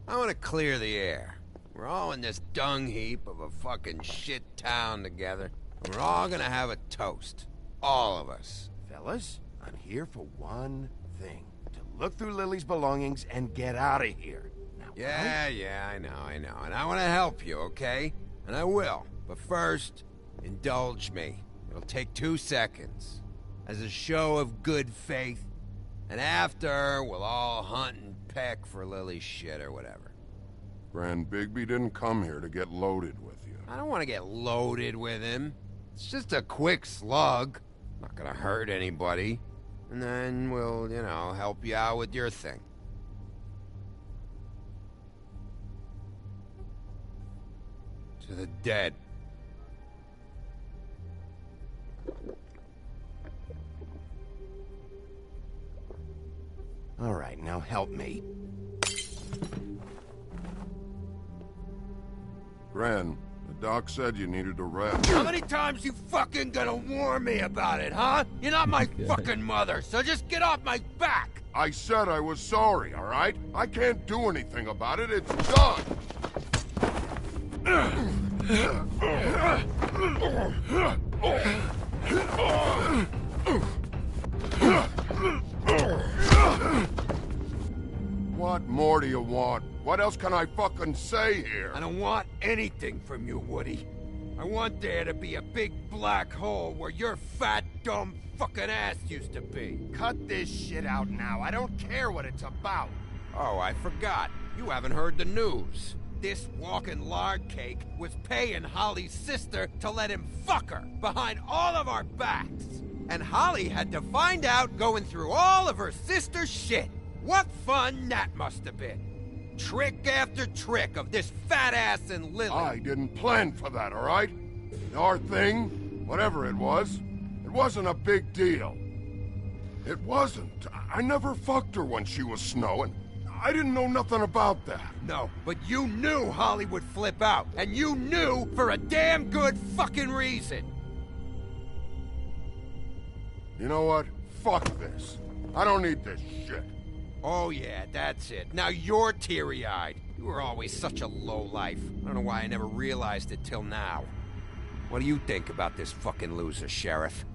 I want to clear the air. We're all in this dung heap of a fucking shit town together. We're all gonna have a toast. All of us. Fellas, I'm here for one thing. To look through Lily's belongings and get out of here. Now, Yeah, I know. And I want to help you, okay? And I will. But first, indulge me. It'll take 2 seconds. As a show of good faith. And after, we'll all hunt and peck for Lily's shit or whatever. Grant, Bigby didn't come here to get loaded with you. I don't want to get loaded with him. It's just a quick slug. Not gonna hurt anybody. And then we'll, help you out with your thing. To the dead. All right, now help me. Grant, the doc said you needed a rest. How many times you fucking gonna warn me about it, huh? You're not my fucking mother, so just get off my back! I said I was sorry, all right? I can't do anything about it. It's done! What more do you want? What else can I fucking say here? I don't want anything from you, Woody. I want there to be a big black hole where your fat, dumb fucking ass used to be. Cut this shit out now. I don't care what it's about. Oh, I forgot. You haven't heard the news. This walking lard cake was paying Holly's sister to let him fuck her behind all of our backs. And Holly had to find out going through all of her sister's shit. What fun that must have been. Trick after trick of this fat ass and Lily. I didn't plan for that, all right? Our thing, whatever it wasn't a big deal. It wasn't. I never fucked her when she was snowing. I didn't know nothing about that. No, but you knew Holly would flip out, and you knew for a damn good fucking reason. You know what? Fuck this. I don't need this shit. Oh yeah, that's it. Now you're teary-eyed. You were always such a lowlife. I don't know why I never realized it till now. What do you think about this fucking loser, Sheriff?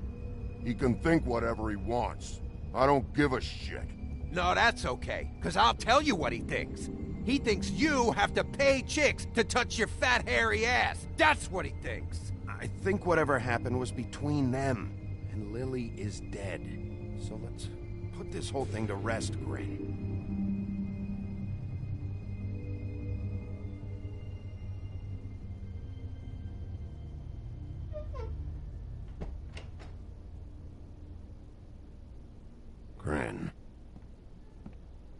He can think whatever he wants. I don't give a shit. No, that's okay, because I'll tell you what he thinks. He thinks you have to pay chicks to touch your fat, hairy ass. That's what he thinks. I think whatever happened was between them, and Lily is dead. So let's put this whole thing to rest, Grin. Grin.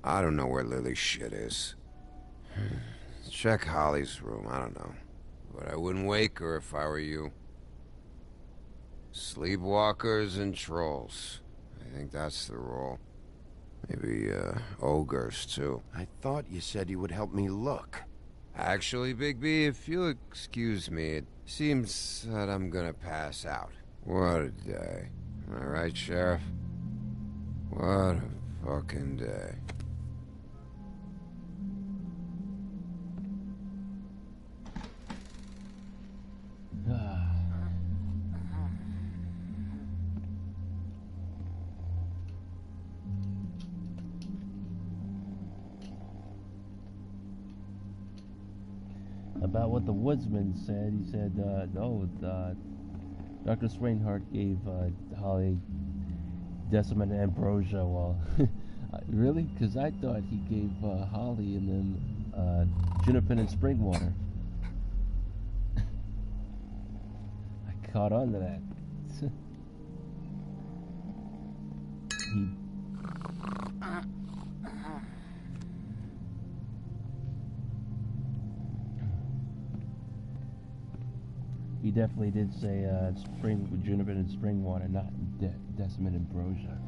I don't know where Lily's shit is. Check Holly's room, I don't know. But I wouldn't wake her if I were you. Sleepwalkers and trolls. I think that's the rule. Maybe, ogres, too. I thought you said you would help me look. Actually, Bigby, if you'll excuse me, it seems that I'm gonna pass out. What a day. Am I right, Sheriff? What a fucking day. About what the woodsman said, he said, Dr. Swainhart gave Holly Decimate Ambrosia. Well, really? Because I thought he gave Holly and then Juniper and Springwater. I caught on to that. He definitely did say Juniper and Springwater, not Decimate Ambrosia.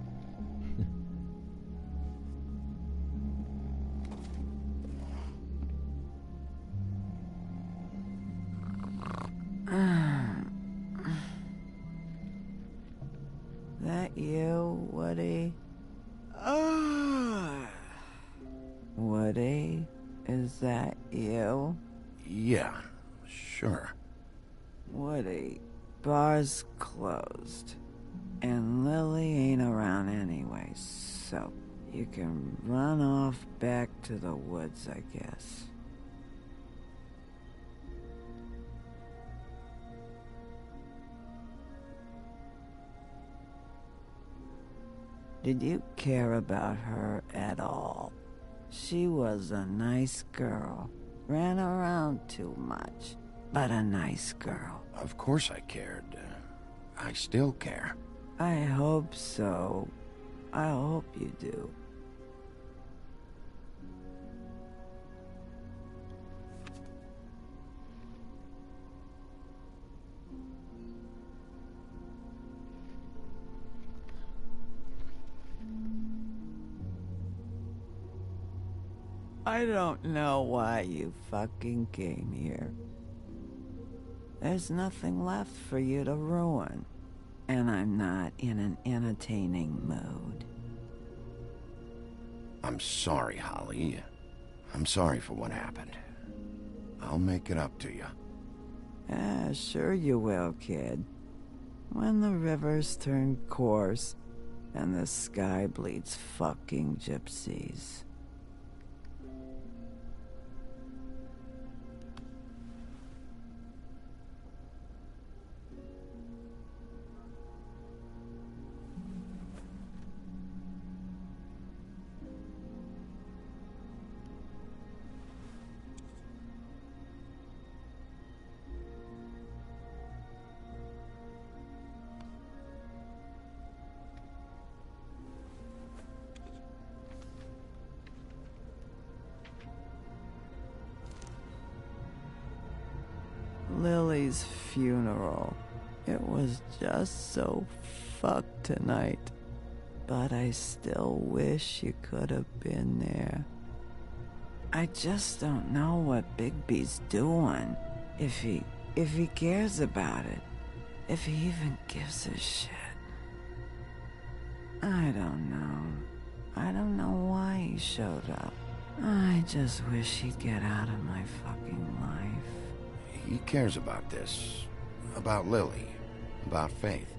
That you, Woody? Woody? Is that you? Yeah, sure. Woody, bar's closed. And Lily ain't around anyway, so you can run off back to the woods, I guess. Did you care about her at all? She was a nice girl. Ran around too much, but a nice girl. Of course I cared. I still care. I hope so. I hope you do. I don't know why you fucking came here. There's nothing left for you to ruin. And I'm not in an entertaining mood. I'm sorry, Holly. I'm sorry for what happened. I'll make it up to you. Sure you will, kid. When the rivers turn coarse and the sky bleeds fucking gypsies. Lily's funeral. It was just so fucked tonight. But I still wish you could have been there. I just don't know what Bigby's doing. If he cares about it. If he even gives a shit. I don't know. I don't know why he showed up. I just wish he'd get out of my fucking life. He cares about this. About Lily. About Faith.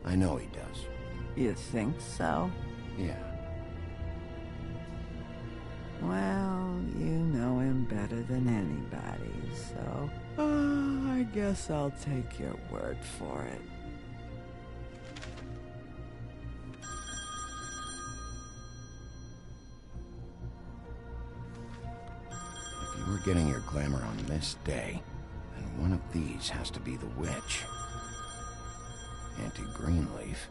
I know he does. You think so? Yeah. Well, you know him better than anybody, so... I guess I'll take your word for it. If you were getting your glamour on this day, then one of these has to be the witch. Auntie Greenleaf.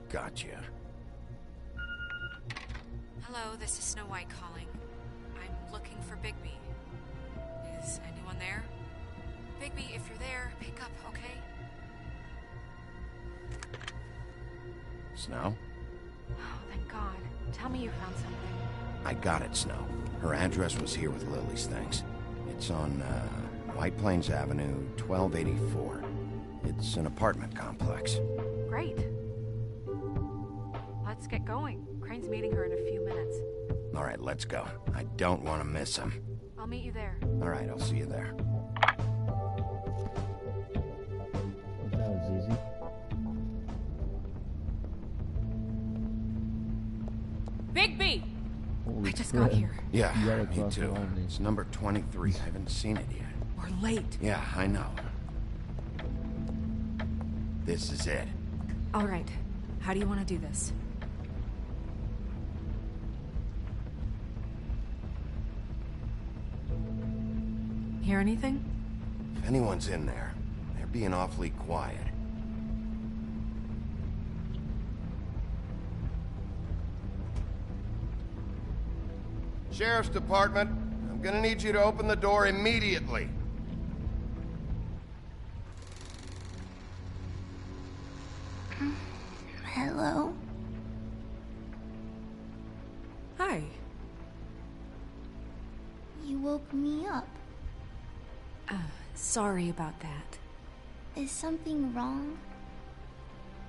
Gotcha. Hello, this is Snow White calling. I'm looking for Bigby. Is anyone there? Bigby, if you're there, pick up, okay? Snow? Oh, thank God. Tell me you found something. I got it, Snow. Her address was here with Lily's things. It's on, White Plains Avenue, 1284. It's an apartment complex. Great. Let's get going. Crane's meeting her in a few minutes. All right, let's go. I don't want to miss him. I'll meet you there. All right, I'll see you there. That was easy. Bigby! Holy I just crap. got here. Yeah, Right me across the too. line. It's number 23. I haven't seen it yet. We're late. Yeah, I know. This is it. All right. How do you want to do this? Hear anything? If anyone's in there, they're being awfully quiet. Sheriff's Department, I'm gonna need you to open the door immediately. Hello? Hi. You woke me up. Sorry about that. Is something wrong?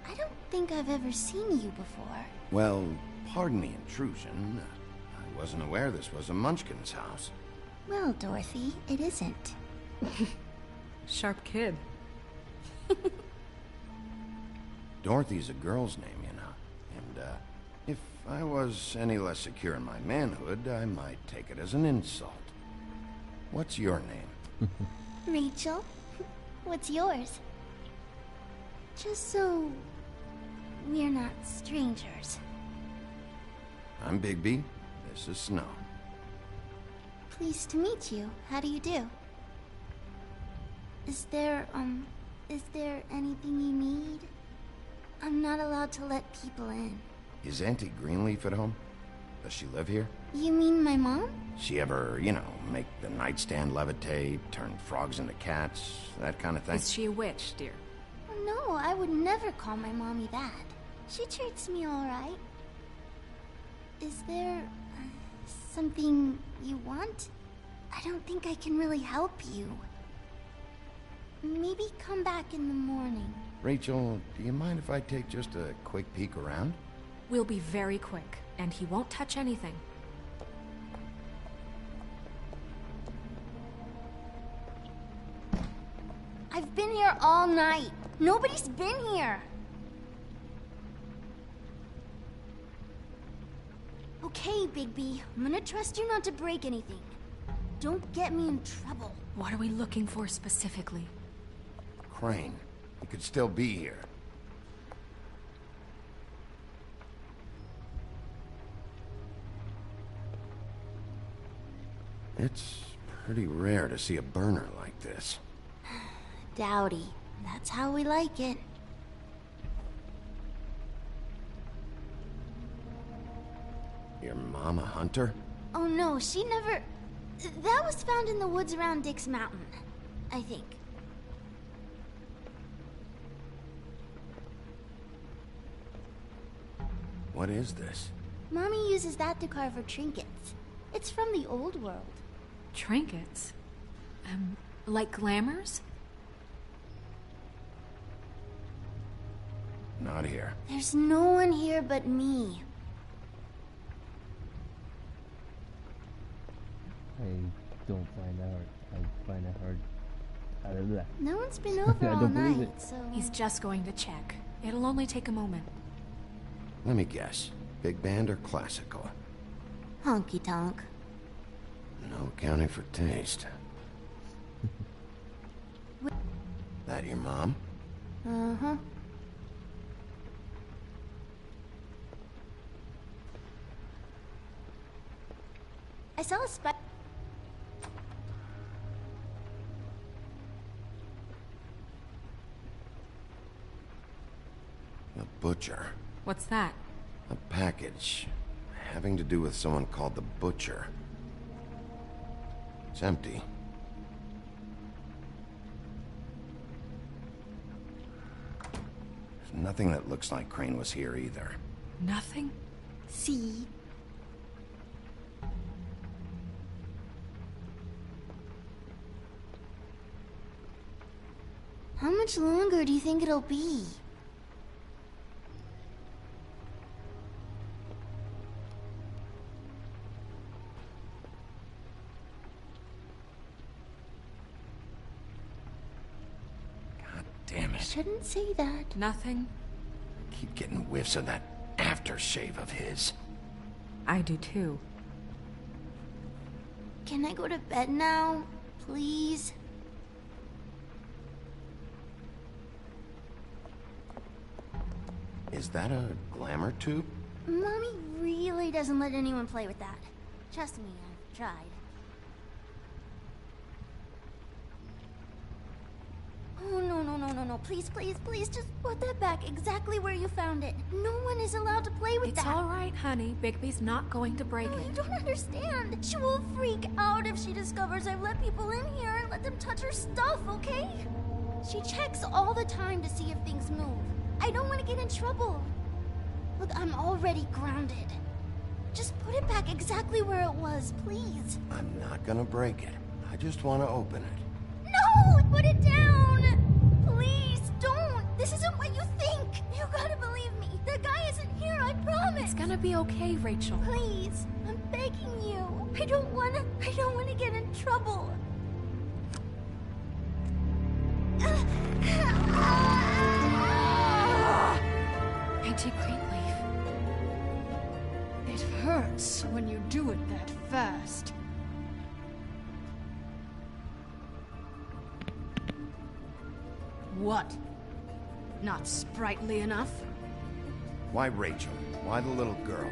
I don't think I've ever seen you before. Well, pardon the intrusion. I wasn't aware this was a Munchkin's house. Well, Dorothy, it isn't. Sharp kid. Dorothy's a girl's name, you know. And, if I was any less secure in my manhood, I might take it as an insult. What's your name? Rachel? What's yours? Just so... we're not strangers. I'm Bigby. This is Snow. Pleased to meet you. How do you do? Is there anything you need? I'm not allowed to let people in. Is Auntie Greenleaf at home? Does she live here? You mean my mom? She ever, you know, make the nightstand levitate, turn frogs into cats, that kind of thing? Is she a witch, dear? No, I would never call my mommy that. She treats me all right. Is there something you want? I don't think I can really help you. Maybe come back in the morning. Rachel, do you mind if I take just a quick peek around? We'll be very quick, and he won't touch anything. I've been here all night. Nobody's been here. Okay, Bigby. I'm gonna trust you not to break anything. Don't get me in trouble. What are we looking for specifically? Crane. He could still be here. It's pretty rare to see a burner like this. Dowdy. That's how we like it. Your mom a hunter? Oh no, she never... That was found in the woods around Dick's Mountain. I think. What is this? Mommy uses that to carve her trinkets. It's from the old world. Trinkets? Like glamours? Not here. There's no one here but me. I don't find out. I find it hard. No one's been over I all don't believe night, it. so... He's just going to check. It'll only take a moment. Let me guess. Big band or classical? Honky tonk. No accounting for taste. That your mom? Uh-huh. I saw a spy. The Butcher. What's that? A package having to do with someone called the Butcher. It's empty. There's nothing that looks like Crane was here either. Nothing? See? How much longer do you think it'll be? Damn it. Shouldn't say that. Nothing? Keep getting whiffs of that aftershave of his. I do too. Can I go to bed now? Please? Is that a glamour tube? Mommy really doesn't let anyone play with that. Trust me, I've tried. Oh, no. Please, just put that back exactly where you found it. No one is allowed to play with that. It's all right, honey. Bigby's not going to break it. You don't understand. She will freak out if she discovers I've let people in here and let them touch her stuff, okay? She checks all the time to see if things move. I don't want to get in trouble. Look, I'm already grounded. Just put it back exactly where it was, please. I'm not gonna break it. I just want to open it. No! Put it down! Please, don't! This isn't what you think! You gotta believe me. The guy isn't here, I promise! It's gonna be okay, Rachel. Please, I'm begging you. I don't wanna get in trouble. Auntie Greenleaf. It hurts when you do it that fast. What? Not sprightly enough? Why Rachel? Why the little girl?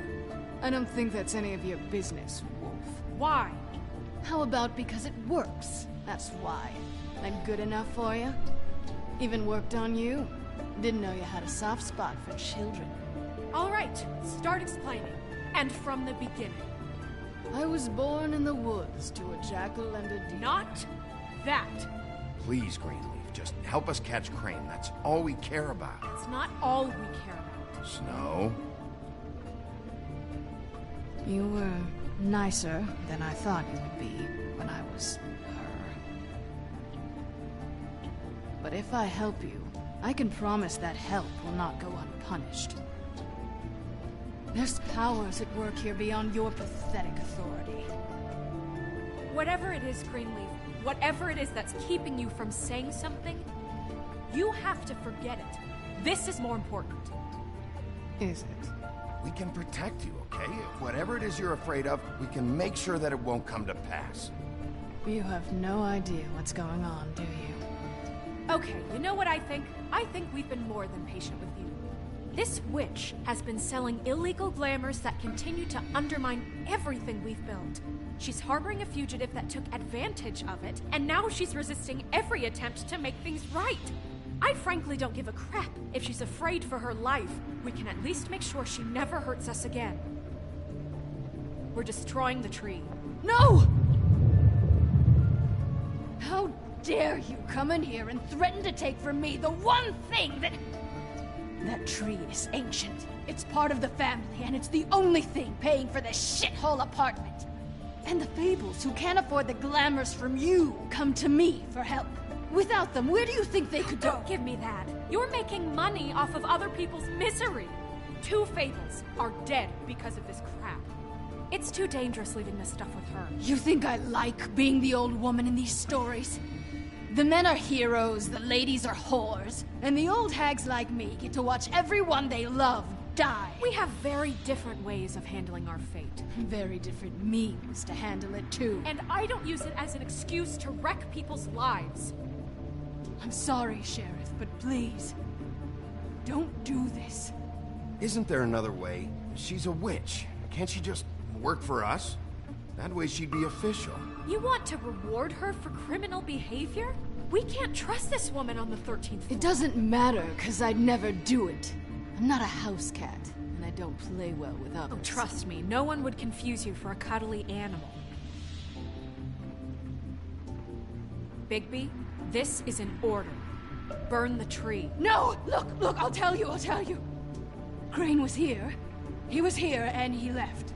I don't think that's any of your business, Wolf. Why? How about because it works? That's why. I'm good enough for you? Even worked on you? Didn't know you had a soft spot for children. All right, start explaining. And from the beginning. I was born in the woods to a jackal and a deer. Not that. Please, Greenleaf, just help us catch Crane. That's all we care about. It's not all we care about. Snow? You were nicer than I thought you would be when I was her. But if I help you, I can promise that help will not go unpunished. There's powers at work here beyond your pathetic authority. Whatever it is, Greenleaf, whatever it is that's keeping you from saying something, you have to forget it. This is more important. Is it? We can protect you, okay? Whatever it is you're afraid of, we can make sure that it won't come to pass. You have no idea what's going on, do you? Okay, you know what I think? I think we've been more than patient with you. This witch has been selling illegal glamours that continue to undermine everything we've built. She's harboring a fugitive that took advantage of it, and now she's resisting every attempt to make things right. I frankly don't give a crap if she's afraid for her life. We can at least make sure she never hurts us again. We're destroying the tree. No! How dare you come in here and threaten to take from me the one thing that... That tree is ancient. It's part of the family, and it's the only thing paying for this shithole apartment. And the Fables, who can't afford the glamours from you, come to me for help. Without them, where do you think they could go? Don't give me that. You're making money off of other people's misery. 2 Fables are dead because of this crap. It's too dangerous leaving this stuff with her. You think I like being the old woman in these stories? The men are heroes, the ladies are whores, and the old hags like me get to watch everyone they love die. We have very different ways of handling our fate. Very different means to handle it, too. And I don't use it as an excuse to wreck people's lives. I'm sorry, Sheriff, but please, don't do this. Isn't there another way? She's a witch. Can't she just work for us? That way she'd be official. You want to reward her for criminal behavior? We can't trust this woman on the 13th floor. It doesn't matter, because I'd never do it. I'm not a house cat, and I don't play well with others. Oh, trust me, no one would confuse you for a cuddly animal. Bigby, this is an order. Burn the tree. No! Look, I'll tell you. Crane was here. He was here, and he left.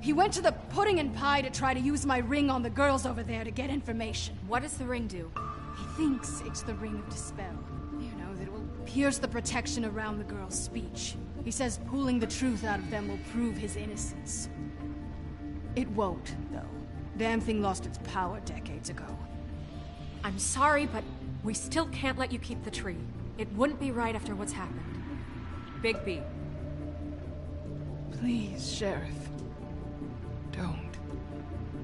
He went to the Pudding and Pie to try to use my ring on the girls over there to get information. What does the ring do? He thinks it's the Ring of Dispel. You know, that it will pierce the protection around the girls' speech. He says pulling the truth out of them will prove his innocence. It won't, though. Damn thing lost its power decades ago. I'm sorry, but we still can't let you keep the tree. It wouldn't be right after what's happened. Bigby. Please, Sheriff. Don't.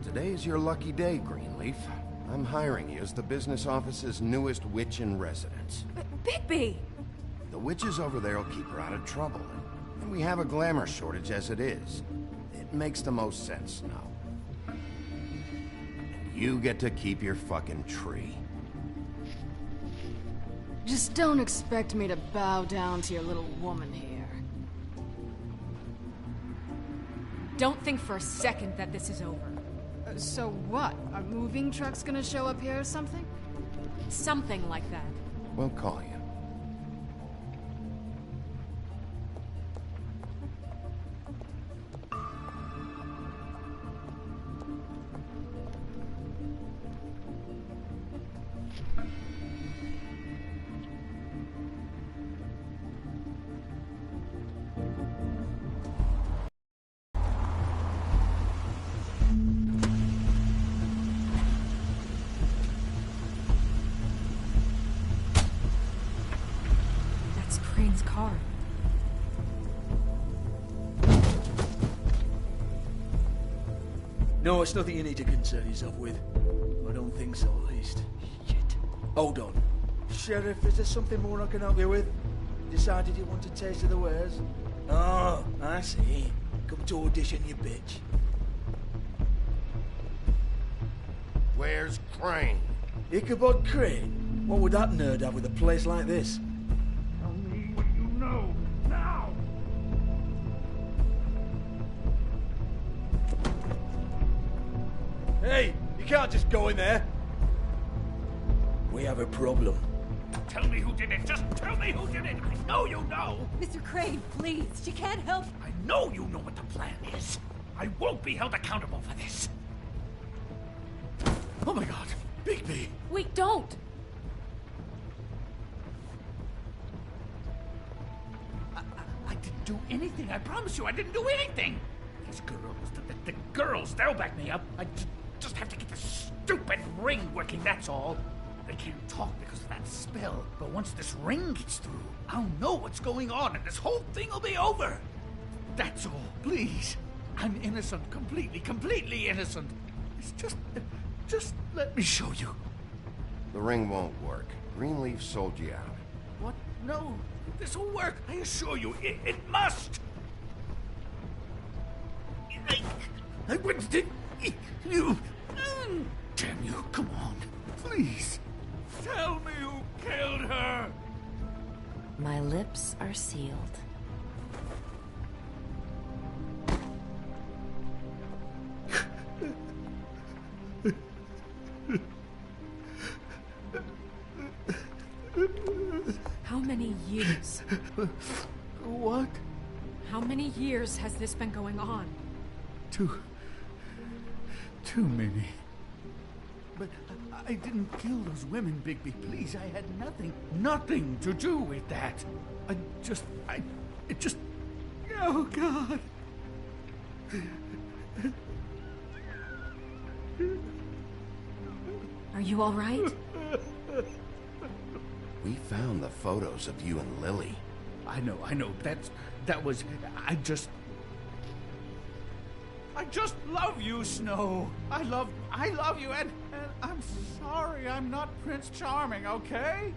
Today is your lucky day, Greenleaf. I'm hiring you as the business office's newest witch in residence. Bigby! The witches over there will keep her out of trouble. And we have a glamour shortage as it is. It makes the most sense now. And you get to keep your fucking tree. Just don't expect me to bow down to your little woman here. Don't think for a second that this is over. So what? Are moving trucks gonna show up here or something? Something like that. We'll call you. Crane's car. No, it's nothing you need to concern yourself with. I don't think so, at least. Shit. Hold on. Sheriff, is there something more I can help you with? Decided you want a taste of the wares? Oh, I see. Come to audition, you bitch. Where's Crane? Ichabod Crane? What would that nerd have with a place like this? Hey, you can't just go in there. We have a problem. Tell me who did it. Just tell me who did it. I know you know. Mr. Crane, please. She can't help. I know you know what the plan is. I won't be held accountable for this. Oh my God, Bigby. Wait, don't. I didn't do anything. I promise you, I didn't do anything. These girls, the girls, they'll back me up. I just have to get this stupid ring working, that's all. They can't talk because of that spell, but once this ring gets through, I'll know what's going on and this whole thing will be over. That's all, please. I'm innocent, completely innocent. It's just let me show you. The ring won't work. Greenleaf sold you out. What? No, this will work. I assure you, it must. I wouldn't think you. Damn you! Come on, please. Tell me who killed her. My lips are sealed. years. What? How many years has this been going on? Too many. But I didn't kill those women, Bigby. Please, I had nothing to do with that. It just... Oh, God. Are you all right? We found the photos of you and Lily. I know. I just love you, Snow. I love you, and I'm sorry I'm not Prince Charming, okay?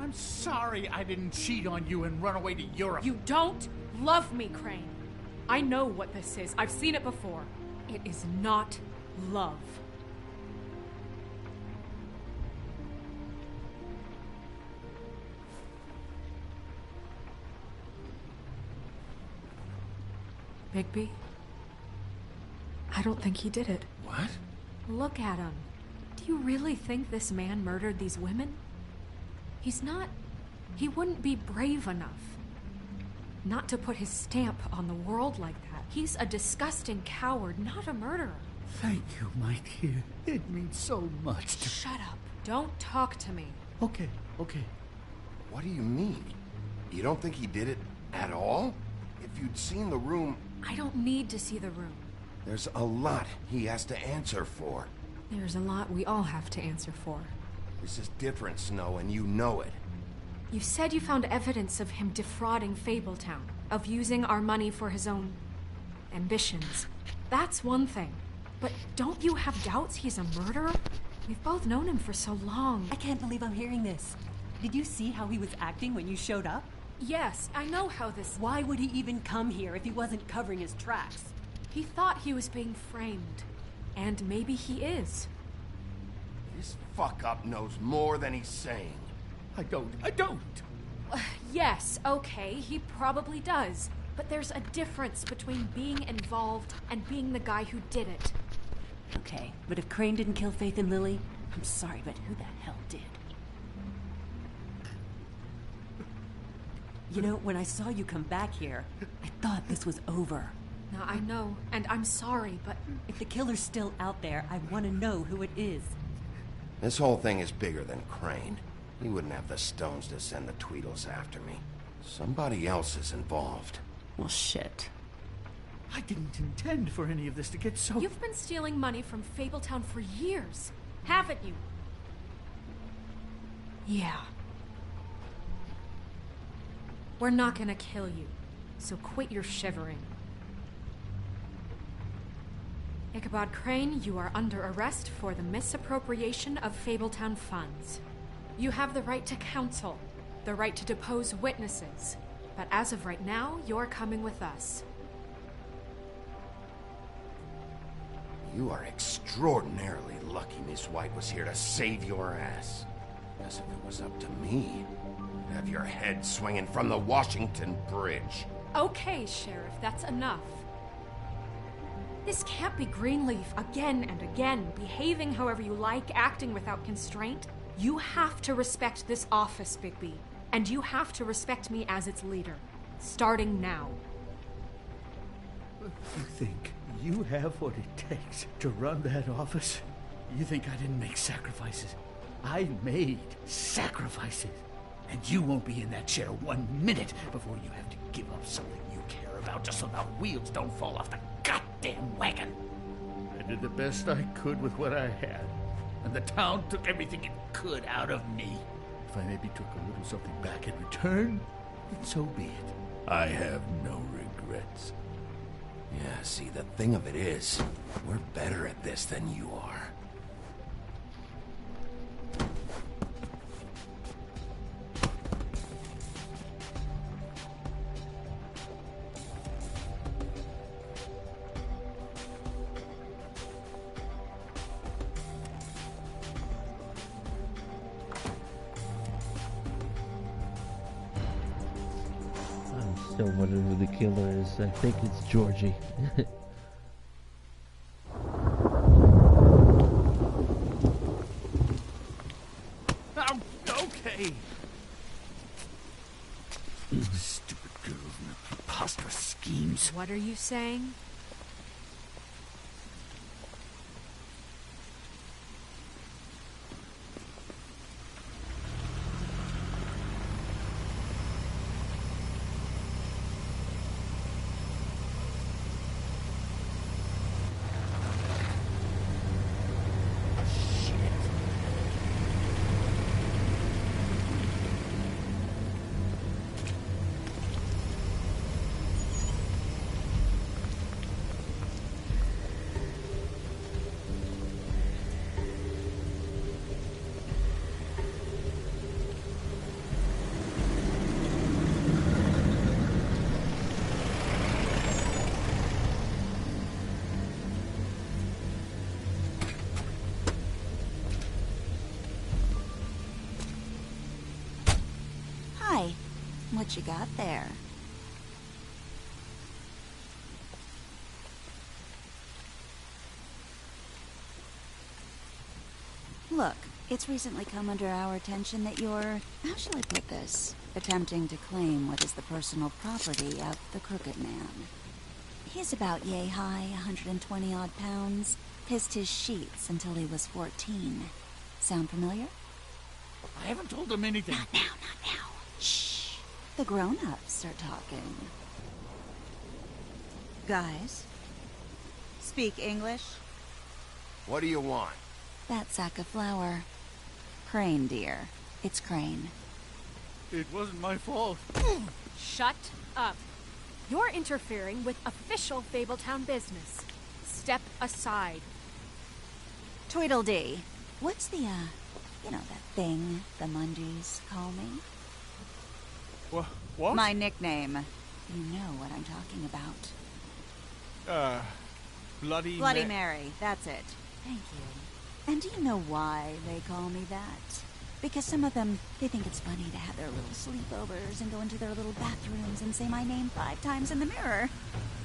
I'm sorry I didn't cheat on you and run away to Europe. You don't love me, Crane. I know what this is. I've seen it before. It is not love. Bigby? I don't think he did it. What? Look at him. Do you really think this man murdered these women? He's not... He wouldn't be brave enough. Not to put his stamp on the world like that. He's a disgusting coward, not a murderer. Thank you, my dear. It means so much to... Shut up. Don't talk to me. Okay. What do you mean? You don't think he did it at all? If you'd seen the room... I don't need to see the room. There's a lot he has to answer for. There's a lot we all have to answer for. This is different, Snow, and you know it. You said you found evidence of him defrauding Fabletown, of using our money for his own ambitions. That's one thing. But don't you have doubts he's a murderer? We've both known him for so long. I can't believe I'm hearing this. Did you see how he was acting when you showed up? Yes, I know how this... Why would he even come here if he wasn't covering his tracks? He thought he was being framed. And maybe he is. This fuck-up knows more than he's saying. I don't. Yes, okay, he probably does. But there's a difference between being involved and being the guy who did it. Okay, but if Crane didn't kill Faith and Lily, I'm sorry, but who the hell did? You know, when I saw you come back here, I thought this was over. Now, I know, and I'm sorry, but... If the killer's still out there, I want to know who it is. This whole thing is bigger than Crane. He wouldn't have the stones to send the Tweedles after me. Somebody else is involved. Well, shit. I didn't intend for any of this to get so... You've been stealing money from Fabletown for years, haven't you? Yeah. We're not gonna kill you, so quit your shivering. Ichabod Crane, you are under arrest for the misappropriation of Fabletown funds. You have the right to counsel, the right to depose witnesses, but as of right now, you're coming with us. You are extraordinarily lucky Miss White was here to save your ass. As if it was up to me, you'd have your head swinging from the Washington Bridge. Okay, Sheriff, that's enough. This can't be Greenleaf again and again, behaving however you like, acting without constraint. You have to respect this office, Bigby, and you have to respect me as its leader, starting now. You think you have what it takes to run that office? You think I didn't make sacrifices? I made sacrifices. And you won't be in that chair 1 minute before you have to give up something you care about just so the wheels don't fall off the goddamn wagon. I did the best I could with what I had. And the town took everything it could out of me. If I maybe took a little something back in return, then so be it. I have no regrets. Yeah, see, the thing of it is, we're better at this than you are. Still wondering who the killer is. I think it's Georgie. Oh, okay. preposterous schemes. What are you saying? Hi. What you got there? Look, it's recently come under our attention that you're, how shall I put this, attempting to claim what is the personal property of the Crooked Man. He's about yay high, 120 odd pounds, pissed his sheets until he was 14. Sound familiar? I haven't told him anything. Not now. Shh. The grown-ups are talking. Guys, speak English? What do you want? That sack of flour. Crane, dear. It's Crane. It wasn't my fault. Shut up. You're interfering with official Fabletown business. Step aside. Tweedledee. What's the, you know, that thing the Mundies call me? What? My nickname. You know what I'm talking about. Bloody Mary. That's it. Thank you. And do you know why they call me that? Because some of them, they think it's funny to have their little sleepovers and go into their little bathrooms and say my name 5 times in the mirror.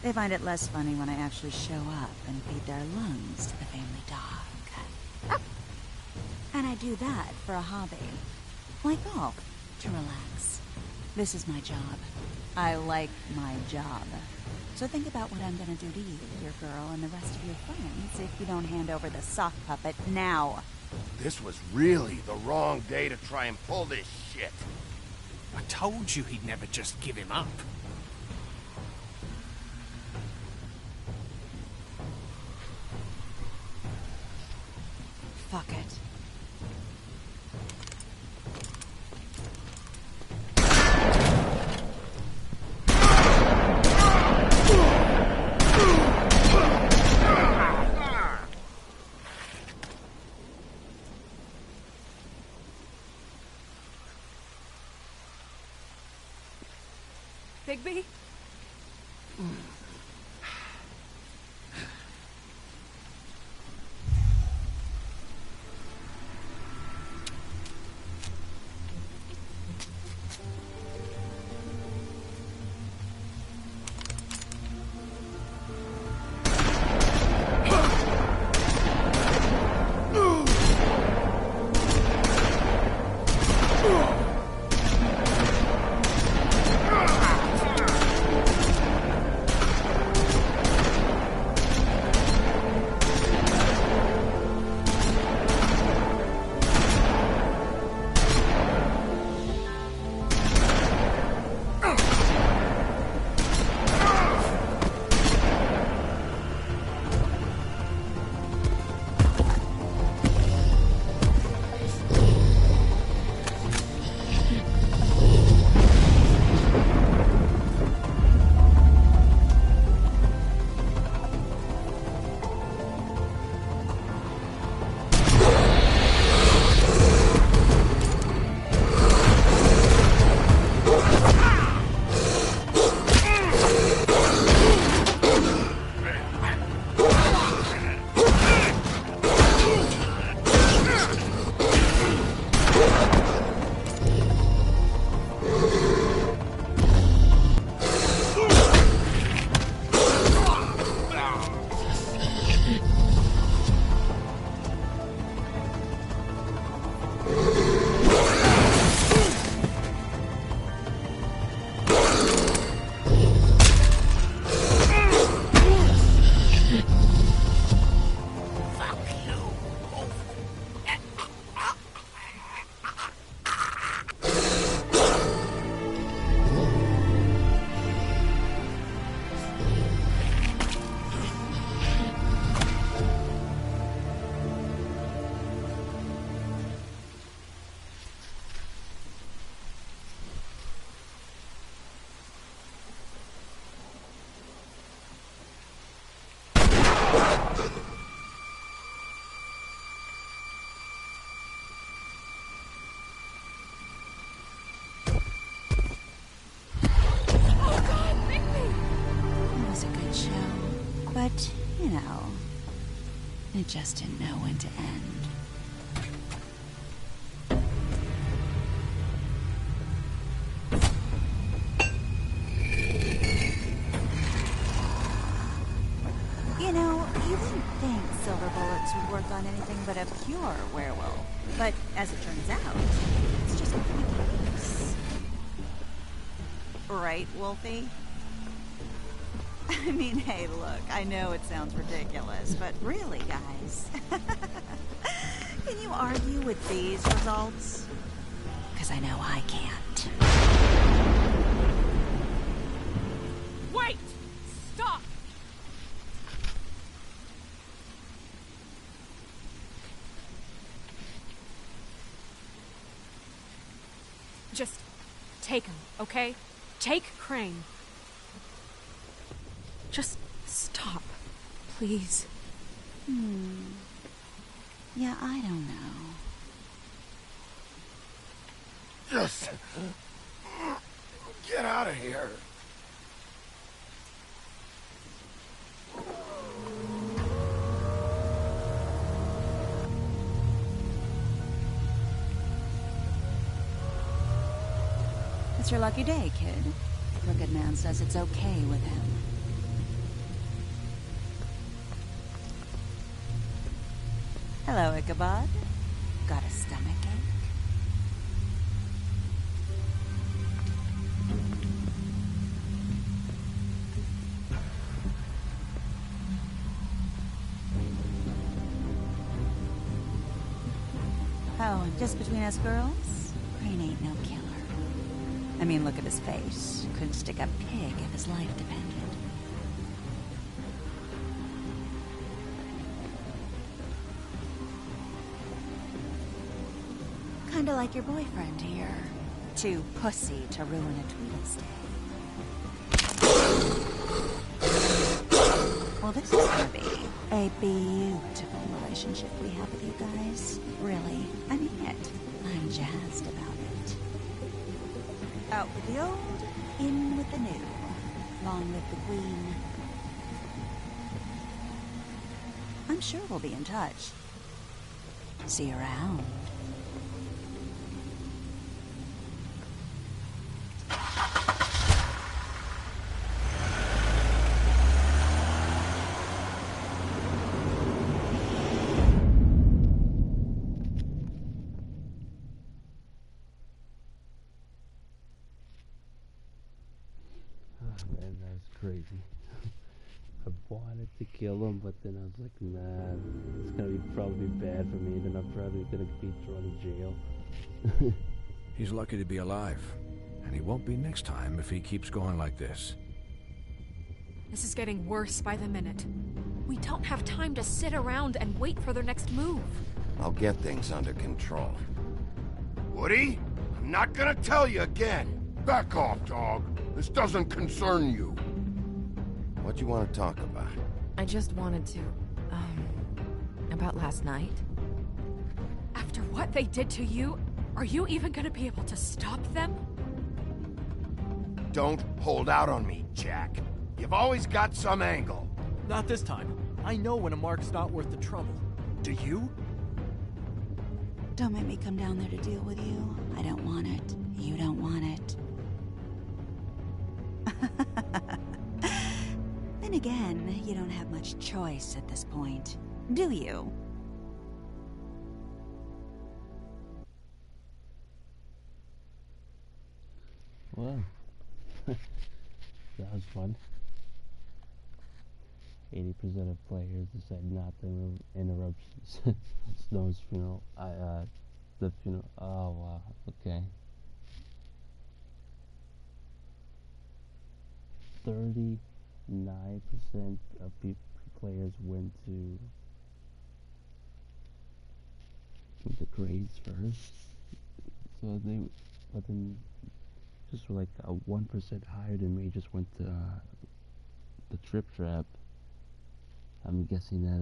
They find it less funny when I actually show up and feed their lungs to the family dog. And I do that for a hobby. Like golf, to relax. This is my job. I like my job. So think about what I'm gonna do to you, your girl, and the rest of your friends if you don't hand over the sock puppet now. This was really the wrong day to try and pull this shit. I told you he'd never just give him up. Fuck it. Bigby? But, you know, it just didn't know when to end. You know, you wouldn't think silver bullets would work on anything but a pure werewolf. But as it turns out, it's just not the case. Right, Wolfie? I mean, hey, look, I know it sounds ridiculous, but really, guys, can you argue with these results? Because I know I can't. Wait! Stop! Just take him, okay? Take Crane. Just stop, please. Yeah, I don't know. Just get out of here. It's your lucky day, kid. Crooked Man says it's okay with him. Hello, Ichabod. Got a stomachache? Oh, and just between us girls, Crane ain't no killer. I mean, look at his face. Couldn't stick a pig if his life depended. Kinda like your boyfriend here. Too pussy to ruin a Tweedle's day. Well, this is gonna be a beautiful relationship we have with you guys. Really, I mean it. I'm jazzed about it. Out with the old, in with the new. Long live the Queen. I'm sure we'll be in touch. See you around. Man, that's crazy. I wanted to kill him, but then I was like, nah, it's gonna be probably bad for me. Then I'm probably gonna be thrown in jail. He's lucky to be alive, and he won't be next time if he keeps going like this. This is getting worse by the minute. We don't have time to sit around and wait for their next move. I'll get things under control. Woody, I'm not gonna tell you again. Back off, dog. This doesn't concern you. What do you want to talk about? I just wanted to, about last night. After what they did to you, are you even gonna be able to stop them? Don't hold out on me, Jack. You've always got some angle. Not this time. I know when a mark's not worth the trouble. Do you? Don't make me come down there to deal with you. I don't want it. You don't want it. Then again, you don't have much choice at this point, do you? Well, that was fun. 80% of players decide not to interrupt Snow's funeral. The funeral. Oh wow. Okay. 39% of players went to the grades first. So they, but then just like 1% higher than me just went to the Trip Trap. I'm guessing that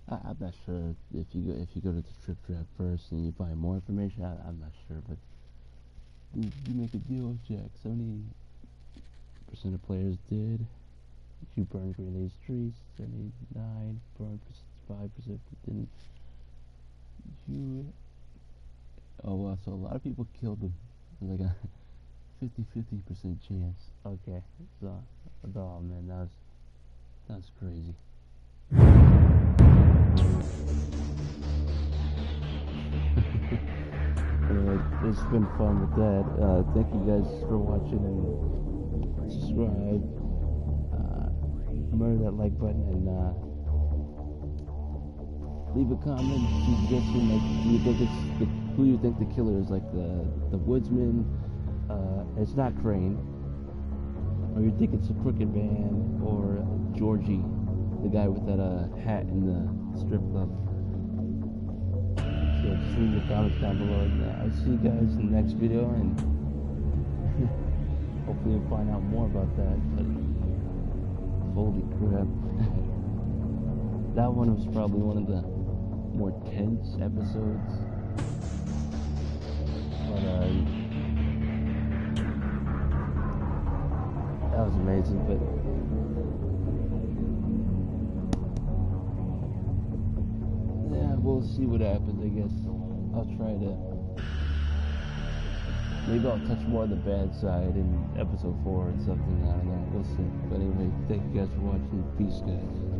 I'm not sure if you go to the Trip Trap first and you find more information. I'm not sure, but you make a deal with Jack. 70% of players did. You burned Green trees, 79, burned 5%, didn't you? Oh, well, so a lot of people killed him. Like a 50% chance. Okay, so, oh man, that's crazy. Anyway, it's been fun with that. Thank you guys for watching and subscribe. Remember that like button and leave a comment suggesting like who you think the killer is, like the woodsman. It's not Crane, or you think it's a Crooked Man, or Georgie, the guy with that hat in the strip club. So just leave your comments down below, and I'll see you guys in the next video, and hopefully you'll find out more about that. But holy crap. That one was probably one of the more tense episodes. But that was amazing, but yeah, we'll see what happens, I guess. I'll try to, maybe I'll touch more on the bad side in episode 4 or something, I don't know, we'll see. But anyway, thank you guys for watching, peace guys.